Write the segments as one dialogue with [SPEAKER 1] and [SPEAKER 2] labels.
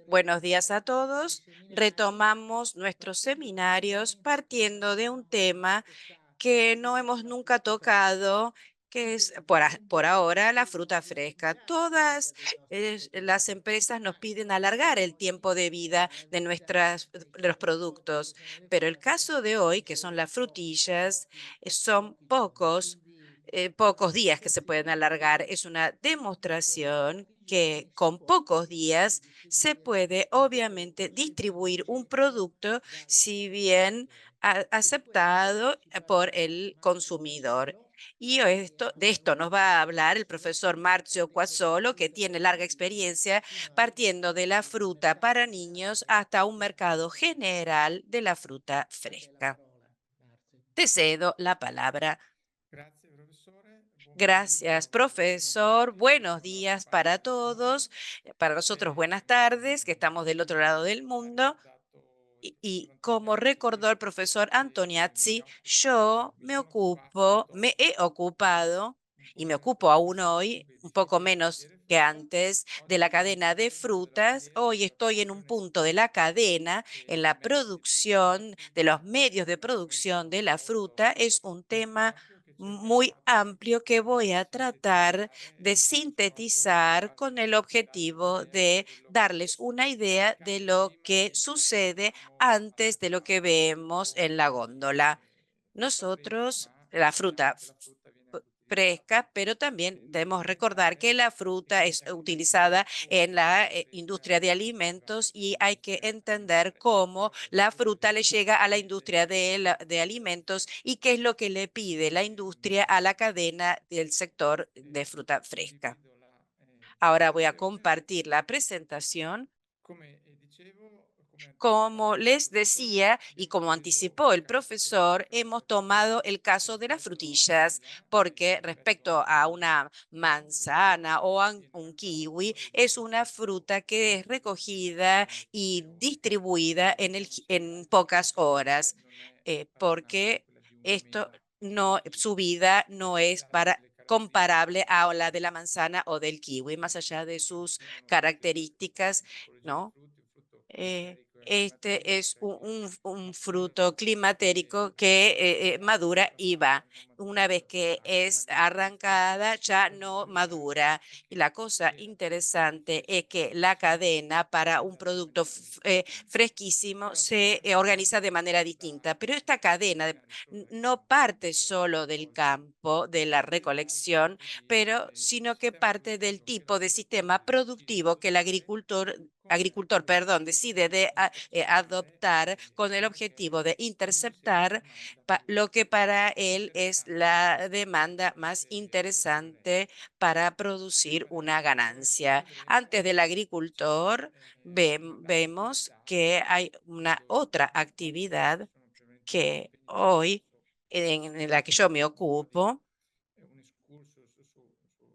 [SPEAKER 1] Buenos días a todos. Retomamos nuestros seminarios partiendo de un tema que no hemos nunca tocado, que es por ahora la fruta fresca. Todas las empresas nos piden alargar el tiempo de vida de de los productos, pero el caso de hoy, que son las frutillas, son pocos días que se pueden alargar. Es una demostración que con pocos días se puede obviamente distribuir un producto, si bien aceptado por el consumidor. De esto nos va a hablar el profesor Marzio Quazzolo, que tiene larga experiencia partiendo de la fruta para niños hasta un mercado general de la fruta fresca. Te cedo la palabra.
[SPEAKER 2] Grazie professore, buon
[SPEAKER 1] Gracias,
[SPEAKER 2] pomeriggio a
[SPEAKER 1] profesor.
[SPEAKER 2] tutti,
[SPEAKER 1] Buenos
[SPEAKER 2] dalla
[SPEAKER 1] días para
[SPEAKER 2] parte mia.
[SPEAKER 1] todos. Para nosotros, buenas tardes, que estamos del otro lado del
[SPEAKER 2] Ha
[SPEAKER 1] mundo.
[SPEAKER 2] realizzato
[SPEAKER 1] Y como
[SPEAKER 2] volontariato
[SPEAKER 1] recordó el
[SPEAKER 2] presso
[SPEAKER 1] profesor
[SPEAKER 2] queste
[SPEAKER 1] Antoniazzi, yo
[SPEAKER 2] vi sono occupato
[SPEAKER 1] me he
[SPEAKER 2] dopo
[SPEAKER 1] ocupado
[SPEAKER 2] un
[SPEAKER 1] y
[SPEAKER 2] po'
[SPEAKER 1] me
[SPEAKER 2] di
[SPEAKER 1] ocupo aún
[SPEAKER 2] esperienza
[SPEAKER 1] hoy,
[SPEAKER 2] nelle
[SPEAKER 1] un poco
[SPEAKER 2] difficoltà di
[SPEAKER 1] menos
[SPEAKER 2] raccogliere
[SPEAKER 1] que
[SPEAKER 2] frutta.
[SPEAKER 1] antes, de la
[SPEAKER 2] Oggi
[SPEAKER 1] cadena de
[SPEAKER 2] all'interno della
[SPEAKER 1] frutas.
[SPEAKER 2] filiera
[SPEAKER 1] Hoy
[SPEAKER 2] c'è
[SPEAKER 1] estoy en
[SPEAKER 2] proprio
[SPEAKER 1] un punto de la
[SPEAKER 2] un'esigenza
[SPEAKER 1] cadena,
[SPEAKER 2] che
[SPEAKER 1] en
[SPEAKER 2] i
[SPEAKER 1] la
[SPEAKER 2] mezzi che
[SPEAKER 1] producción, de los
[SPEAKER 2] utilizzano
[SPEAKER 1] medios de
[SPEAKER 2] per
[SPEAKER 1] producción
[SPEAKER 2] questo
[SPEAKER 1] de la fruta.
[SPEAKER 2] lavoro
[SPEAKER 1] Es un
[SPEAKER 2] molto
[SPEAKER 1] tema
[SPEAKER 2] ampio che
[SPEAKER 1] muy
[SPEAKER 2] cercherò
[SPEAKER 1] amplio que voy
[SPEAKER 2] di
[SPEAKER 1] a tratar de
[SPEAKER 2] sintetizzare proprio
[SPEAKER 1] sintetizar con el
[SPEAKER 2] per darvi
[SPEAKER 1] objetivo
[SPEAKER 2] un'idea di
[SPEAKER 1] de
[SPEAKER 2] quello
[SPEAKER 1] darles
[SPEAKER 2] che
[SPEAKER 1] una idea de
[SPEAKER 2] accade
[SPEAKER 1] lo
[SPEAKER 2] prima
[SPEAKER 1] que
[SPEAKER 2] mentre
[SPEAKER 1] sucede
[SPEAKER 2] arriviamo al
[SPEAKER 1] antes de lo que
[SPEAKER 2] mercato
[SPEAKER 1] vemos en
[SPEAKER 2] dopo
[SPEAKER 1] la góndola.
[SPEAKER 2] frutta fresca,
[SPEAKER 1] Nosotros,
[SPEAKER 2] ma
[SPEAKER 1] la fruta
[SPEAKER 2] chiaramente la frutta viene anche
[SPEAKER 1] fresca,
[SPEAKER 2] utilizzata
[SPEAKER 1] pero también
[SPEAKER 2] per
[SPEAKER 1] debemos recordar que
[SPEAKER 2] alimentare
[SPEAKER 1] la
[SPEAKER 2] i
[SPEAKER 1] fruta es
[SPEAKER 2] nostri alimenti
[SPEAKER 1] utilizada en
[SPEAKER 2] come
[SPEAKER 1] la
[SPEAKER 2] ad
[SPEAKER 1] industria de
[SPEAKER 2] esempio
[SPEAKER 1] alimentos y hay que
[SPEAKER 2] industrie
[SPEAKER 1] entender cómo
[SPEAKER 2] alimentari quali
[SPEAKER 1] la
[SPEAKER 2] quelle
[SPEAKER 1] fruta le llega a la industria
[SPEAKER 2] siderurgiche,
[SPEAKER 1] de alimentos y qué es lo que le pide la industria a la cadena del sector de fruta
[SPEAKER 2] vi
[SPEAKER 1] fresca.
[SPEAKER 2] vedo la
[SPEAKER 1] Ahora voy a
[SPEAKER 2] presentazione.
[SPEAKER 1] compartir la presentación.
[SPEAKER 2] Come dicevo, come
[SPEAKER 1] Como
[SPEAKER 2] anticipato dal
[SPEAKER 1] les
[SPEAKER 2] professore,
[SPEAKER 1] decía y
[SPEAKER 2] abbiamo
[SPEAKER 1] como
[SPEAKER 2] preso
[SPEAKER 1] anticipó
[SPEAKER 2] il
[SPEAKER 1] el
[SPEAKER 2] caso della
[SPEAKER 1] profesor, hemos
[SPEAKER 2] frutta
[SPEAKER 1] tomado el caso de las
[SPEAKER 2] rispetto
[SPEAKER 1] frutillas porque
[SPEAKER 2] rispetto
[SPEAKER 1] respecto a una
[SPEAKER 2] al frutto
[SPEAKER 1] manzana o a
[SPEAKER 2] in
[SPEAKER 1] un
[SPEAKER 2] realtà
[SPEAKER 1] kiwi,
[SPEAKER 2] occorre
[SPEAKER 1] es una
[SPEAKER 2] differenziare
[SPEAKER 1] fruta que es recogida
[SPEAKER 2] in
[SPEAKER 1] y
[SPEAKER 2] poche ore,
[SPEAKER 1] distribuida en pocas horas,
[SPEAKER 2] non è paragonabile a
[SPEAKER 1] porque
[SPEAKER 2] quella di una
[SPEAKER 1] esto
[SPEAKER 2] mela o
[SPEAKER 1] no,
[SPEAKER 2] di
[SPEAKER 1] su vida no es
[SPEAKER 2] chiaramente le
[SPEAKER 1] comparable
[SPEAKER 2] caratteristiche
[SPEAKER 1] a la de la manzana o del kiwi, más allá de sus
[SPEAKER 2] sono tutte diverse,
[SPEAKER 1] características,
[SPEAKER 2] tipologie di
[SPEAKER 1] ¿no?
[SPEAKER 2] frutti, un frutto climaterico e
[SPEAKER 1] Este
[SPEAKER 2] anticlimaterico
[SPEAKER 1] es
[SPEAKER 2] che
[SPEAKER 1] un fruto
[SPEAKER 2] madurano
[SPEAKER 1] climatérico
[SPEAKER 2] e
[SPEAKER 1] que madura y va.
[SPEAKER 2] traspassano
[SPEAKER 1] Una vez que
[SPEAKER 2] a
[SPEAKER 1] es
[SPEAKER 2] granelli
[SPEAKER 1] arrancada, ya
[SPEAKER 2] come
[SPEAKER 1] no
[SPEAKER 2] mercato
[SPEAKER 1] madura.
[SPEAKER 2] e
[SPEAKER 1] Y la
[SPEAKER 2] che
[SPEAKER 1] cosa
[SPEAKER 2] le
[SPEAKER 1] interesante es que
[SPEAKER 2] differenze
[SPEAKER 1] la
[SPEAKER 2] sono
[SPEAKER 1] cadena para un producto
[SPEAKER 2] esattamente quelle.
[SPEAKER 1] fresquísimo
[SPEAKER 2] Ora
[SPEAKER 1] se
[SPEAKER 2] partiamo
[SPEAKER 1] organiza de manera distinta, pero esta cadena
[SPEAKER 2] magari
[SPEAKER 1] no
[SPEAKER 2] progressivamente
[SPEAKER 1] parte
[SPEAKER 2] dalla
[SPEAKER 1] solo del
[SPEAKER 2] raccolta
[SPEAKER 1] campo, de la
[SPEAKER 2] al
[SPEAKER 1] recolección,
[SPEAKER 2] tipo di
[SPEAKER 1] pero sino que
[SPEAKER 2] sistema
[SPEAKER 1] parte del
[SPEAKER 2] produttivo che
[SPEAKER 1] tipo de
[SPEAKER 2] l'agricoltore
[SPEAKER 1] sistema
[SPEAKER 2] decide di
[SPEAKER 1] productivo que el
[SPEAKER 2] adottare,
[SPEAKER 1] agricultor, perdón, decide de
[SPEAKER 2] intercettare
[SPEAKER 1] adoptar con el
[SPEAKER 2] quello che
[SPEAKER 1] objetivo de
[SPEAKER 2] noi siamo in
[SPEAKER 1] interceptar
[SPEAKER 2] domanda per
[SPEAKER 1] lo que para él
[SPEAKER 2] questo
[SPEAKER 1] es
[SPEAKER 2] mercato
[SPEAKER 1] la demanda más
[SPEAKER 2] così
[SPEAKER 1] interesante
[SPEAKER 2] rilevante.
[SPEAKER 1] para producir
[SPEAKER 2] Ora
[SPEAKER 1] una
[SPEAKER 2] come
[SPEAKER 1] ganancia. Antes
[SPEAKER 2] vedremo
[SPEAKER 1] del
[SPEAKER 2] c'è
[SPEAKER 1] agricultor,
[SPEAKER 2] un'altra
[SPEAKER 1] vemos
[SPEAKER 2] attività
[SPEAKER 1] que hay
[SPEAKER 2] che
[SPEAKER 1] una
[SPEAKER 2] io
[SPEAKER 1] otra
[SPEAKER 2] oggi
[SPEAKER 1] actividad
[SPEAKER 2] sono ampiamente
[SPEAKER 1] que
[SPEAKER 2] impegnato in
[SPEAKER 1] hoy
[SPEAKER 2] questo
[SPEAKER 1] en la que yo me
[SPEAKER 2] faccio un po' di
[SPEAKER 1] ocupo
[SPEAKER 2] un excursus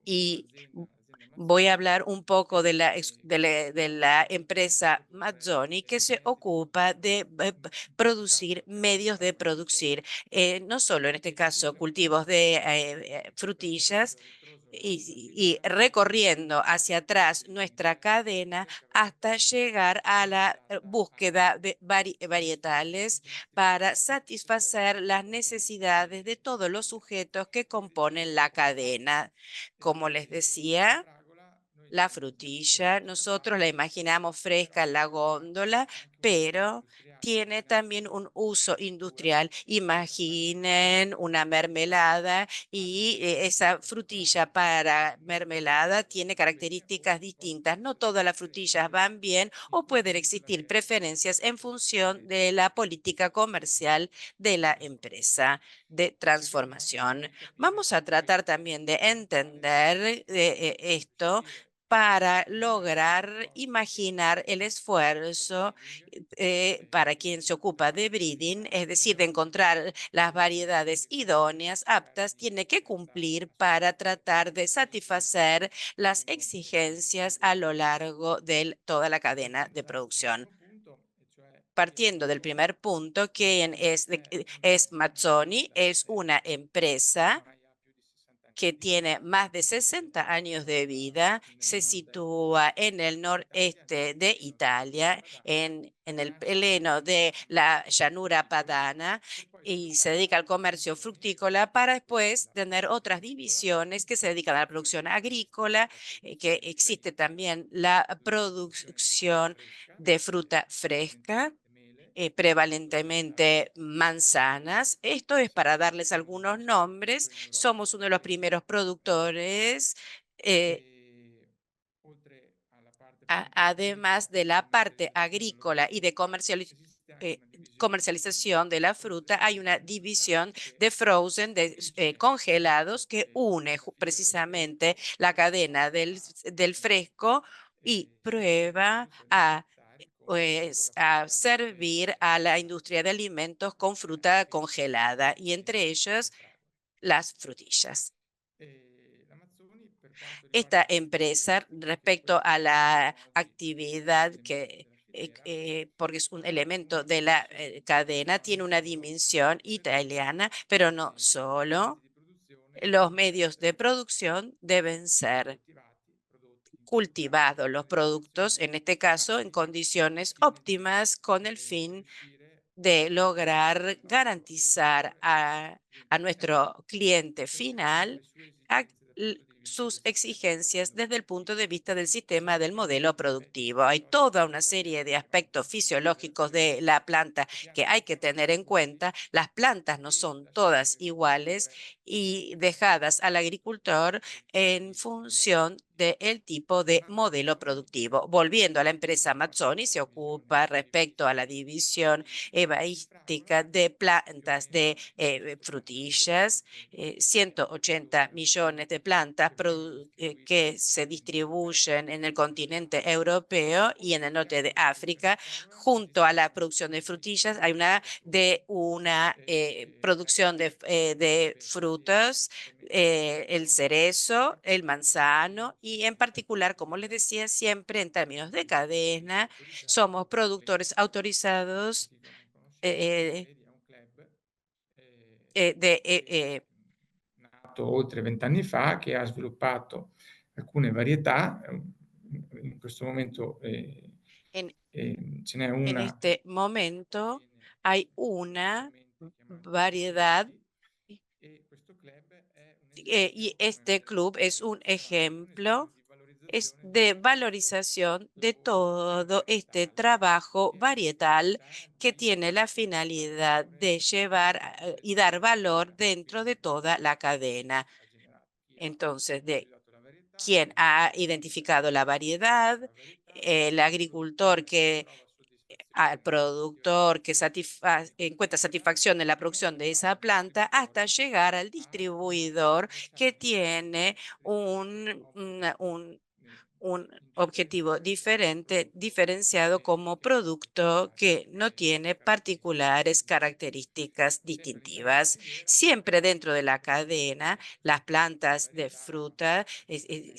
[SPEAKER 1] y
[SPEAKER 2] sull'azienda
[SPEAKER 1] voy a
[SPEAKER 2] Mazzoni
[SPEAKER 1] hablar un poco de de
[SPEAKER 2] che
[SPEAKER 1] la
[SPEAKER 2] si
[SPEAKER 1] empresa
[SPEAKER 2] occupa
[SPEAKER 1] Mazzoni, que
[SPEAKER 2] di
[SPEAKER 1] se
[SPEAKER 2] mezzi di
[SPEAKER 1] ocupa de
[SPEAKER 2] produzione, in questo
[SPEAKER 1] producir
[SPEAKER 2] caso
[SPEAKER 1] medios de
[SPEAKER 2] agricoltori,
[SPEAKER 1] producir, no solo en este
[SPEAKER 2] e
[SPEAKER 1] caso cultivos
[SPEAKER 2] sicuramente
[SPEAKER 1] de
[SPEAKER 2] questo
[SPEAKER 1] frutillas,
[SPEAKER 2] periodo ritroso della nostra
[SPEAKER 1] y
[SPEAKER 2] filiera
[SPEAKER 1] recorriendo hacia atrás nuestra
[SPEAKER 2] prevede
[SPEAKER 1] cadena
[SPEAKER 2] certamente
[SPEAKER 1] hasta llegar a la
[SPEAKER 2] puntata a
[SPEAKER 1] búsqueda de varietales
[SPEAKER 2] industrie
[SPEAKER 1] para
[SPEAKER 2] che
[SPEAKER 1] satisfacer las
[SPEAKER 2] promuovono
[SPEAKER 1] necesidades de todos los sujetos que
[SPEAKER 2] come
[SPEAKER 1] componen
[SPEAKER 2] dicevo
[SPEAKER 1] la cadena. Como les
[SPEAKER 2] la
[SPEAKER 1] decía,
[SPEAKER 2] fragola noi
[SPEAKER 1] la
[SPEAKER 2] l'abbiamo
[SPEAKER 1] frutilla,
[SPEAKER 2] pensata
[SPEAKER 1] nosotros la
[SPEAKER 2] fresca,
[SPEAKER 1] imaginamos fresca
[SPEAKER 2] però
[SPEAKER 1] en la
[SPEAKER 2] ha
[SPEAKER 1] góndola,
[SPEAKER 2] anche un uso
[SPEAKER 1] pero
[SPEAKER 2] industriale,
[SPEAKER 1] tiene
[SPEAKER 2] non è
[SPEAKER 1] también un
[SPEAKER 2] solo
[SPEAKER 1] uso
[SPEAKER 2] fruttura.
[SPEAKER 1] industrial. Imaginen una
[SPEAKER 2] Questa
[SPEAKER 1] mermelada
[SPEAKER 2] ha
[SPEAKER 1] y esa
[SPEAKER 2] un'agricoltura
[SPEAKER 1] frutilla para mermelada
[SPEAKER 2] molto
[SPEAKER 1] tiene
[SPEAKER 2] complessa
[SPEAKER 1] características
[SPEAKER 2] con
[SPEAKER 1] distintas. No
[SPEAKER 2] pochi
[SPEAKER 1] todas las frutillas
[SPEAKER 2] pesticidi
[SPEAKER 1] van bien
[SPEAKER 2] e
[SPEAKER 1] o pueden
[SPEAKER 2] quindi quella
[SPEAKER 1] existir
[SPEAKER 2] che
[SPEAKER 1] preferencias en función de
[SPEAKER 2] vedete
[SPEAKER 1] la política comercial de la
[SPEAKER 2] ecco,
[SPEAKER 1] empresa de
[SPEAKER 2] cercheremo
[SPEAKER 1] transformación.
[SPEAKER 2] di capire
[SPEAKER 1] Vamos a tratar
[SPEAKER 2] che
[SPEAKER 1] también de
[SPEAKER 2] quale
[SPEAKER 1] entender esto
[SPEAKER 2] seguire
[SPEAKER 1] para
[SPEAKER 2] nel
[SPEAKER 1] lograr
[SPEAKER 2] nostro
[SPEAKER 1] imaginar el
[SPEAKER 2] progetto di
[SPEAKER 1] esfuerzo
[SPEAKER 2] breeding
[SPEAKER 1] para quien se
[SPEAKER 2] di
[SPEAKER 1] ocupa de breeding,
[SPEAKER 2] trovare
[SPEAKER 1] es
[SPEAKER 2] le
[SPEAKER 1] decir, de
[SPEAKER 2] varietà
[SPEAKER 1] encontrar las variedades idóneas, aptas,
[SPEAKER 2] magari
[SPEAKER 1] tiene que
[SPEAKER 2] adatte
[SPEAKER 1] cumplir
[SPEAKER 2] a
[SPEAKER 1] para
[SPEAKER 2] soddisfare
[SPEAKER 1] tratar de
[SPEAKER 2] le esigenze
[SPEAKER 1] satisfacer las
[SPEAKER 2] lungo il
[SPEAKER 1] exigencias a lo
[SPEAKER 2] periodo
[SPEAKER 1] largo de toda la cadena
[SPEAKER 2] partendo
[SPEAKER 1] de
[SPEAKER 2] dal
[SPEAKER 1] producción.
[SPEAKER 2] primo punto, e cioè che
[SPEAKER 1] Partiendo del
[SPEAKER 2] Mazzoni
[SPEAKER 1] primer punto, que
[SPEAKER 2] è
[SPEAKER 1] es
[SPEAKER 2] un'azienda
[SPEAKER 1] Mazzoni,
[SPEAKER 2] che
[SPEAKER 1] es una
[SPEAKER 2] ormai
[SPEAKER 1] empresa
[SPEAKER 2] ha più di 60
[SPEAKER 1] que tiene más de 60 años de vida, se sitúa en el noreste de Italia, en el pleno de la llanura padana, y se dedica al comercio fructícola para después tener otras divisiones que se dedican a la producción agrícola, que existe también la producción de fruta fresca, prevalentemente manzanas. Esto es para darles algunos nombres. Somos uno de los primeros productores, eh, además de la parte agrícola y de eh, comercialización de la fruta, hay una división de frozen, de congelados, que une precisamente la cadena del fresco y prueba a pues a servir a la industria de alimentos con fruta congelada y entre ellas las frutillas. Esta empresa, respecto a la actividad porque es un elemento de la cadena, tiene una dimensión italiana, pero no solo. Los medios de producción deben ser cultivados, los productos, en este caso, en condiciones óptimas con el fin de lograr garantizar a nuestro cliente final sus exigencias desde el punto de vista del sistema del modelo productivo. Hay toda una serie de aspectos fisiológicos de la planta que hay que tener en cuenta. Las plantas no son todas iguales y dejadas al agricultor en función del tipo de modelo productivo. Volviendo a la empresa Mazzoni, se ocupa respecto a la división ebaística de plantas de frutillas, 180 millones de plantas que se distribuyen en el continente europeo y en el norte de África. Junto a la producción de frutillas hay una producción de frutas, el cerezo, el manzano y en particular, como les decía siempre, en términos de cadena, somos productores autorizados eh, de
[SPEAKER 2] nato oltre 20 anni fa, che ha sviluppato alcune varietà. In questo momento
[SPEAKER 1] en,
[SPEAKER 2] ce n'è
[SPEAKER 1] en
[SPEAKER 2] una
[SPEAKER 1] este
[SPEAKER 2] che
[SPEAKER 1] momento
[SPEAKER 2] viene
[SPEAKER 1] hay una
[SPEAKER 2] comunemente chiamata
[SPEAKER 1] variedad
[SPEAKER 2] Mazzoni, e questo club è un
[SPEAKER 1] y
[SPEAKER 2] esempio,
[SPEAKER 1] este club es un
[SPEAKER 2] un esempio
[SPEAKER 1] ejemplo
[SPEAKER 2] di
[SPEAKER 1] es
[SPEAKER 2] valorizzazione
[SPEAKER 1] de
[SPEAKER 2] del prodotto
[SPEAKER 1] valorización de
[SPEAKER 2] originario
[SPEAKER 1] todo este
[SPEAKER 2] varietario,
[SPEAKER 1] trabajo
[SPEAKER 2] che ha la
[SPEAKER 1] varietal
[SPEAKER 2] finalità
[SPEAKER 1] que
[SPEAKER 2] di
[SPEAKER 1] tiene la finalidad
[SPEAKER 2] valorizzare
[SPEAKER 1] de llevar y dar valor
[SPEAKER 2] l'idea
[SPEAKER 1] dentro de toda la cadena.
[SPEAKER 2] ha generato, chi ha
[SPEAKER 1] Entonces, de
[SPEAKER 2] individuato la varietà,
[SPEAKER 1] quien ha identificado la variedad, el agricultor que
[SPEAKER 2] trova
[SPEAKER 1] al
[SPEAKER 2] soddisfazione nella
[SPEAKER 1] productor que
[SPEAKER 2] coltivazione
[SPEAKER 1] encuentra
[SPEAKER 2] dell'oliva,
[SPEAKER 1] satisfacción en la
[SPEAKER 2] fino ad
[SPEAKER 1] producción de
[SPEAKER 2] arrivare
[SPEAKER 1] esa
[SPEAKER 2] al
[SPEAKER 1] planta hasta
[SPEAKER 2] distributore
[SPEAKER 1] llegar al
[SPEAKER 2] a un
[SPEAKER 1] distribuidor que
[SPEAKER 2] commerciante
[SPEAKER 1] tiene
[SPEAKER 2] rispetto a un
[SPEAKER 1] un objetivo
[SPEAKER 2] intermediario che è il
[SPEAKER 1] diferente,
[SPEAKER 2] prodotto
[SPEAKER 1] diferenciado como producto
[SPEAKER 2] particolare
[SPEAKER 1] que no tiene
[SPEAKER 2] caratteristiche
[SPEAKER 1] particulares
[SPEAKER 2] distintive.
[SPEAKER 1] características
[SPEAKER 2] Sempre all'interno della
[SPEAKER 1] distintivas.
[SPEAKER 2] filiera,
[SPEAKER 1] Siempre dentro de la
[SPEAKER 2] queste
[SPEAKER 1] cadena,
[SPEAKER 2] piante
[SPEAKER 1] las
[SPEAKER 2] di
[SPEAKER 1] plantas de
[SPEAKER 2] varietà
[SPEAKER 1] fruta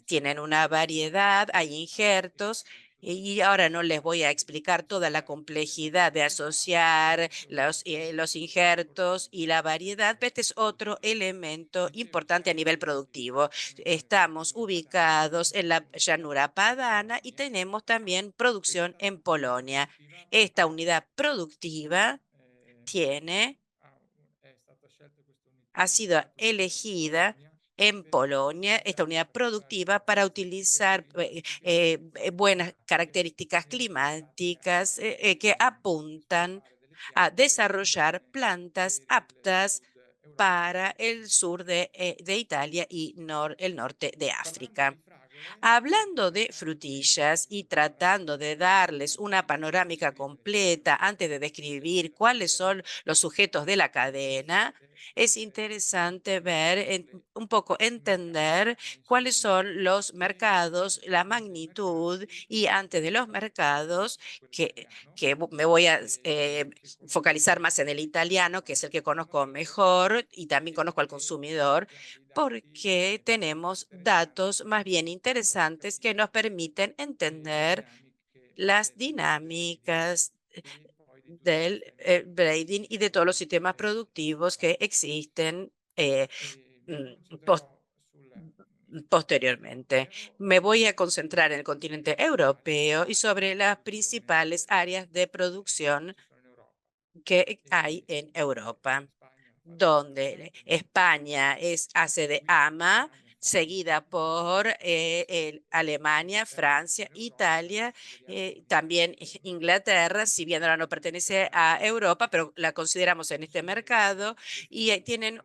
[SPEAKER 1] tienen
[SPEAKER 2] vengono
[SPEAKER 1] una variedad, hay injertos.
[SPEAKER 2] applicate in
[SPEAKER 1] Y
[SPEAKER 2] produzioni
[SPEAKER 1] ahora no les voy a
[SPEAKER 2] industriali
[SPEAKER 1] explicar toda la complejidad de asociar
[SPEAKER 2] in prodotti
[SPEAKER 1] los injertos y la variedad, pero este es otro
[SPEAKER 2] cosmetici.
[SPEAKER 1] elemento
[SPEAKER 2] Dicevo,
[SPEAKER 1] importante a
[SPEAKER 2] siamo
[SPEAKER 1] nivel
[SPEAKER 2] presenti
[SPEAKER 1] productivo.
[SPEAKER 2] nel
[SPEAKER 1] Estamos
[SPEAKER 2] llanura padana,
[SPEAKER 1] ubicados en la llanura padana y
[SPEAKER 2] Polonia.
[SPEAKER 1] tenemos también producción
[SPEAKER 2] Questa
[SPEAKER 1] en
[SPEAKER 2] unità
[SPEAKER 1] Polonia.
[SPEAKER 2] produttiva
[SPEAKER 1] Esta unidad productiva
[SPEAKER 2] eh,
[SPEAKER 1] tiene,
[SPEAKER 2] è stata scelta questa
[SPEAKER 1] ha
[SPEAKER 2] unità
[SPEAKER 1] sido
[SPEAKER 2] produttiva in
[SPEAKER 1] elegida
[SPEAKER 2] Polonia
[SPEAKER 1] en
[SPEAKER 2] per
[SPEAKER 1] Polonia, esta
[SPEAKER 2] utilizzare
[SPEAKER 1] unidad
[SPEAKER 2] questa
[SPEAKER 1] productiva para
[SPEAKER 2] questa
[SPEAKER 1] utilizar
[SPEAKER 2] genetica
[SPEAKER 1] buenas
[SPEAKER 2] genetica
[SPEAKER 1] características
[SPEAKER 2] pratica
[SPEAKER 1] climáticas que apuntan
[SPEAKER 2] sviluppare delle
[SPEAKER 1] a
[SPEAKER 2] piante
[SPEAKER 1] desarrollar
[SPEAKER 2] endemiche
[SPEAKER 1] plantas
[SPEAKER 2] del
[SPEAKER 1] aptas
[SPEAKER 2] sud Europa
[SPEAKER 1] para
[SPEAKER 2] e
[SPEAKER 1] el sur de Italia y el norte de
[SPEAKER 2] parlando
[SPEAKER 1] África.
[SPEAKER 2] di fragole,
[SPEAKER 1] Hablando de
[SPEAKER 2] bisogna
[SPEAKER 1] frutillas y
[SPEAKER 2] parlare
[SPEAKER 1] tratando de darles una panorámica
[SPEAKER 2] descrivere quali
[SPEAKER 1] completa
[SPEAKER 2] sono
[SPEAKER 1] antes de
[SPEAKER 2] i
[SPEAKER 1] describir
[SPEAKER 2] settori
[SPEAKER 1] cuáles son
[SPEAKER 2] aziendali
[SPEAKER 1] los sujetos de la cadena, es interesante ver, un poco
[SPEAKER 2] i mercati, le
[SPEAKER 1] entender cuáles
[SPEAKER 2] dimensioni
[SPEAKER 1] son los
[SPEAKER 2] e
[SPEAKER 1] mercados, la
[SPEAKER 2] anche i
[SPEAKER 1] magnitud
[SPEAKER 2] mercati
[SPEAKER 1] y antes de los
[SPEAKER 2] soprattutto
[SPEAKER 1] mercados
[SPEAKER 2] quello
[SPEAKER 1] que
[SPEAKER 2] italiano
[SPEAKER 1] me voy a
[SPEAKER 2] che
[SPEAKER 1] focalizar
[SPEAKER 2] conosco
[SPEAKER 1] más en el italiano, que es el que conozco
[SPEAKER 2] intimamente
[SPEAKER 1] mejor y también conozco al
[SPEAKER 2] perché
[SPEAKER 1] consumidor,
[SPEAKER 2] abbiamo dei dati
[SPEAKER 1] porque tenemos datos
[SPEAKER 2] interessanti
[SPEAKER 1] más bien
[SPEAKER 2] che fanno
[SPEAKER 1] interesantes que nos
[SPEAKER 2] capire
[SPEAKER 1] permiten
[SPEAKER 2] le
[SPEAKER 1] entender
[SPEAKER 2] dinamiche
[SPEAKER 1] las
[SPEAKER 2] del trading
[SPEAKER 1] dinámicas
[SPEAKER 2] e poi di tutti i
[SPEAKER 1] del
[SPEAKER 2] sistemi produttivi
[SPEAKER 1] trading y de todos los sistemas
[SPEAKER 2] che
[SPEAKER 1] productivos que
[SPEAKER 2] esistono.
[SPEAKER 1] existen
[SPEAKER 2] Mi
[SPEAKER 1] post
[SPEAKER 2] concentrerò
[SPEAKER 1] posteriormente. Me voy a concentrar en el continente europeo y sobre las principales áreas de producción que hay en Europa, donde España hace de ama, seguida por Alemania, Francia, Italia, también Inglaterra, si bien ahora no pertenece a Europa, pero la consideramos en este mercado, y tienen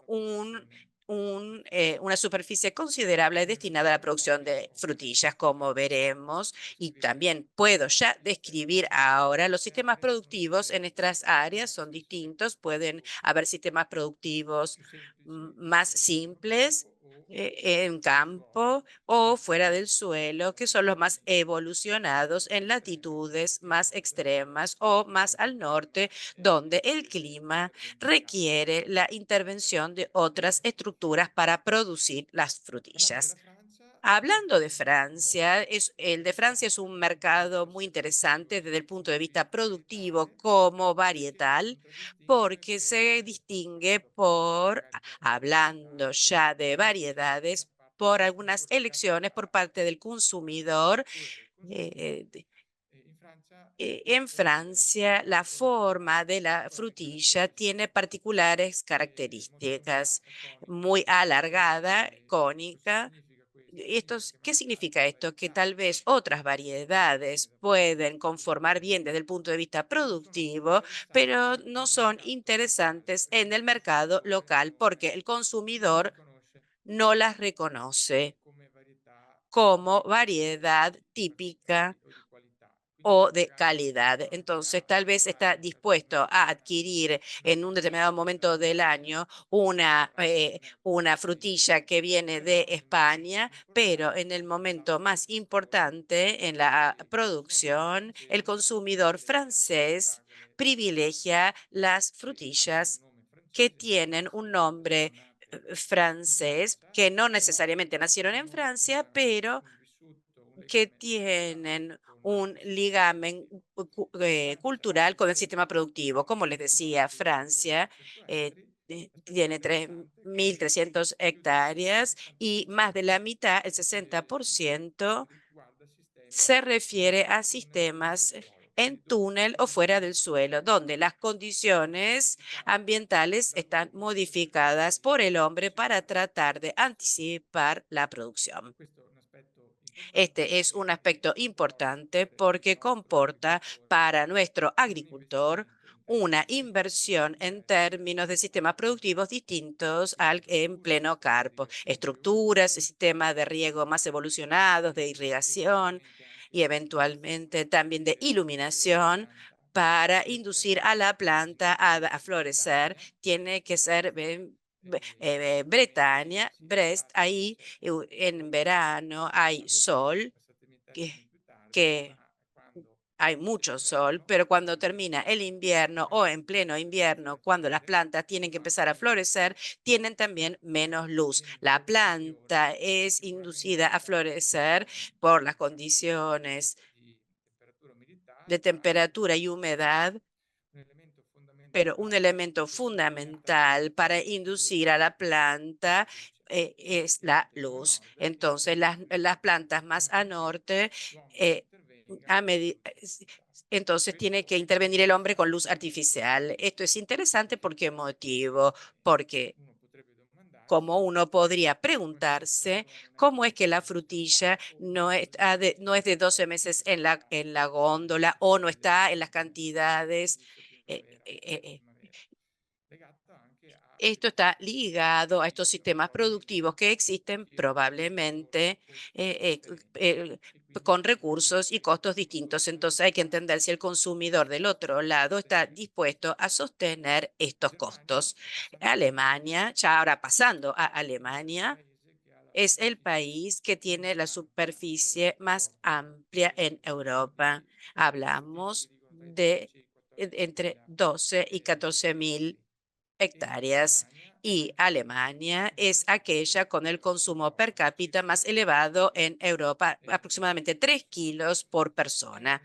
[SPEAKER 1] una superficie considerable destinada a la producción de frutillas, como veremos, y también puedo ya describir ahora los sistemas productivos en estas áreas son distintos. Pueden haber sistemas productivos más simples en campo o fuera del suelo, que son los más evolucionados en latitudes más extremas o más al norte, donde el clima requiere la intervención de otras estructuras para producir las frutillas. Hablando de Francia, el de Francia es un mercado muy interesante desde el punto de vista productivo como varietal, porque se distingue hablando ya de variedades, por algunas elecciones por parte del consumidor. En Francia, la forma de la frutilla tiene particulares características, muy alargada, cónica. ¿Qué significa esto? Que tal vez otras variedades pueden conformar bien desde el punto de vista productivo, pero no son interesantes en el mercado local porque el consumidor no las reconoce como variedad típica o de calidad. Entonces, tal vez está dispuesto a adquirir en un determinado momento del año una frutilla que viene de España, pero en el momento más importante en la producción, el consumidor francés privilegia las frutillas que tienen un nombre francés, que no necesariamente nacieron en Francia, pero que tienen un ligamen cultural con el sistema productivo. Como les decía, Francia tiene 3.300 hectáreas y más de la mitad, el 60%, se refiere a sistemas en túnel o fuera del suelo, donde las condiciones ambientales están modificadas por el hombre para tratar de anticipar la producción. Este es un aspecto importante porque comporta para nuestro agricultor una inversión en términos de sistemas productivos distintos al en pleno campo, estructuras, sistemas de riego más evolucionados, de irrigación y eventualmente también de iluminación para inducir a la planta a florecer. Tiene que ser Bretaña, Brest, ahí en verano hay sol, que hay mucho sol, pero cuando termina el invierno o en pleno invierno, cuando las plantas tienen que empezar a florecer, tienen también menos luz. La planta es inducida a florecer por las condiciones de temperatura y humedad, pero un elemento fundamental para inducir a la planta es la luz. Entonces, las plantas más a norte, eh, entonces tiene que intervenir el hombre con luz artificial. Esto es interesante. ¿Por qué motivo? Porque como uno podría preguntarse, ¿cómo es que la frutilla no es de 12 meses en la góndola o no está en las cantidades? eh, eh, eh, Esto está ligado a estos sistemas productivos que existen probablemente con recursos y costos distintos. Entonces hay que entender si el consumidor del otro lado está dispuesto a sostener estos costos. Alemania, ya ahora pasando a Alemania, es el país que tiene la superficie más amplia en Europa. Hablamos de entre 12 y 14.000 hectáreas, y Alemania es aquella con el consumo per cápita más elevado en Europa, aproximadamente 3 kilos por persona.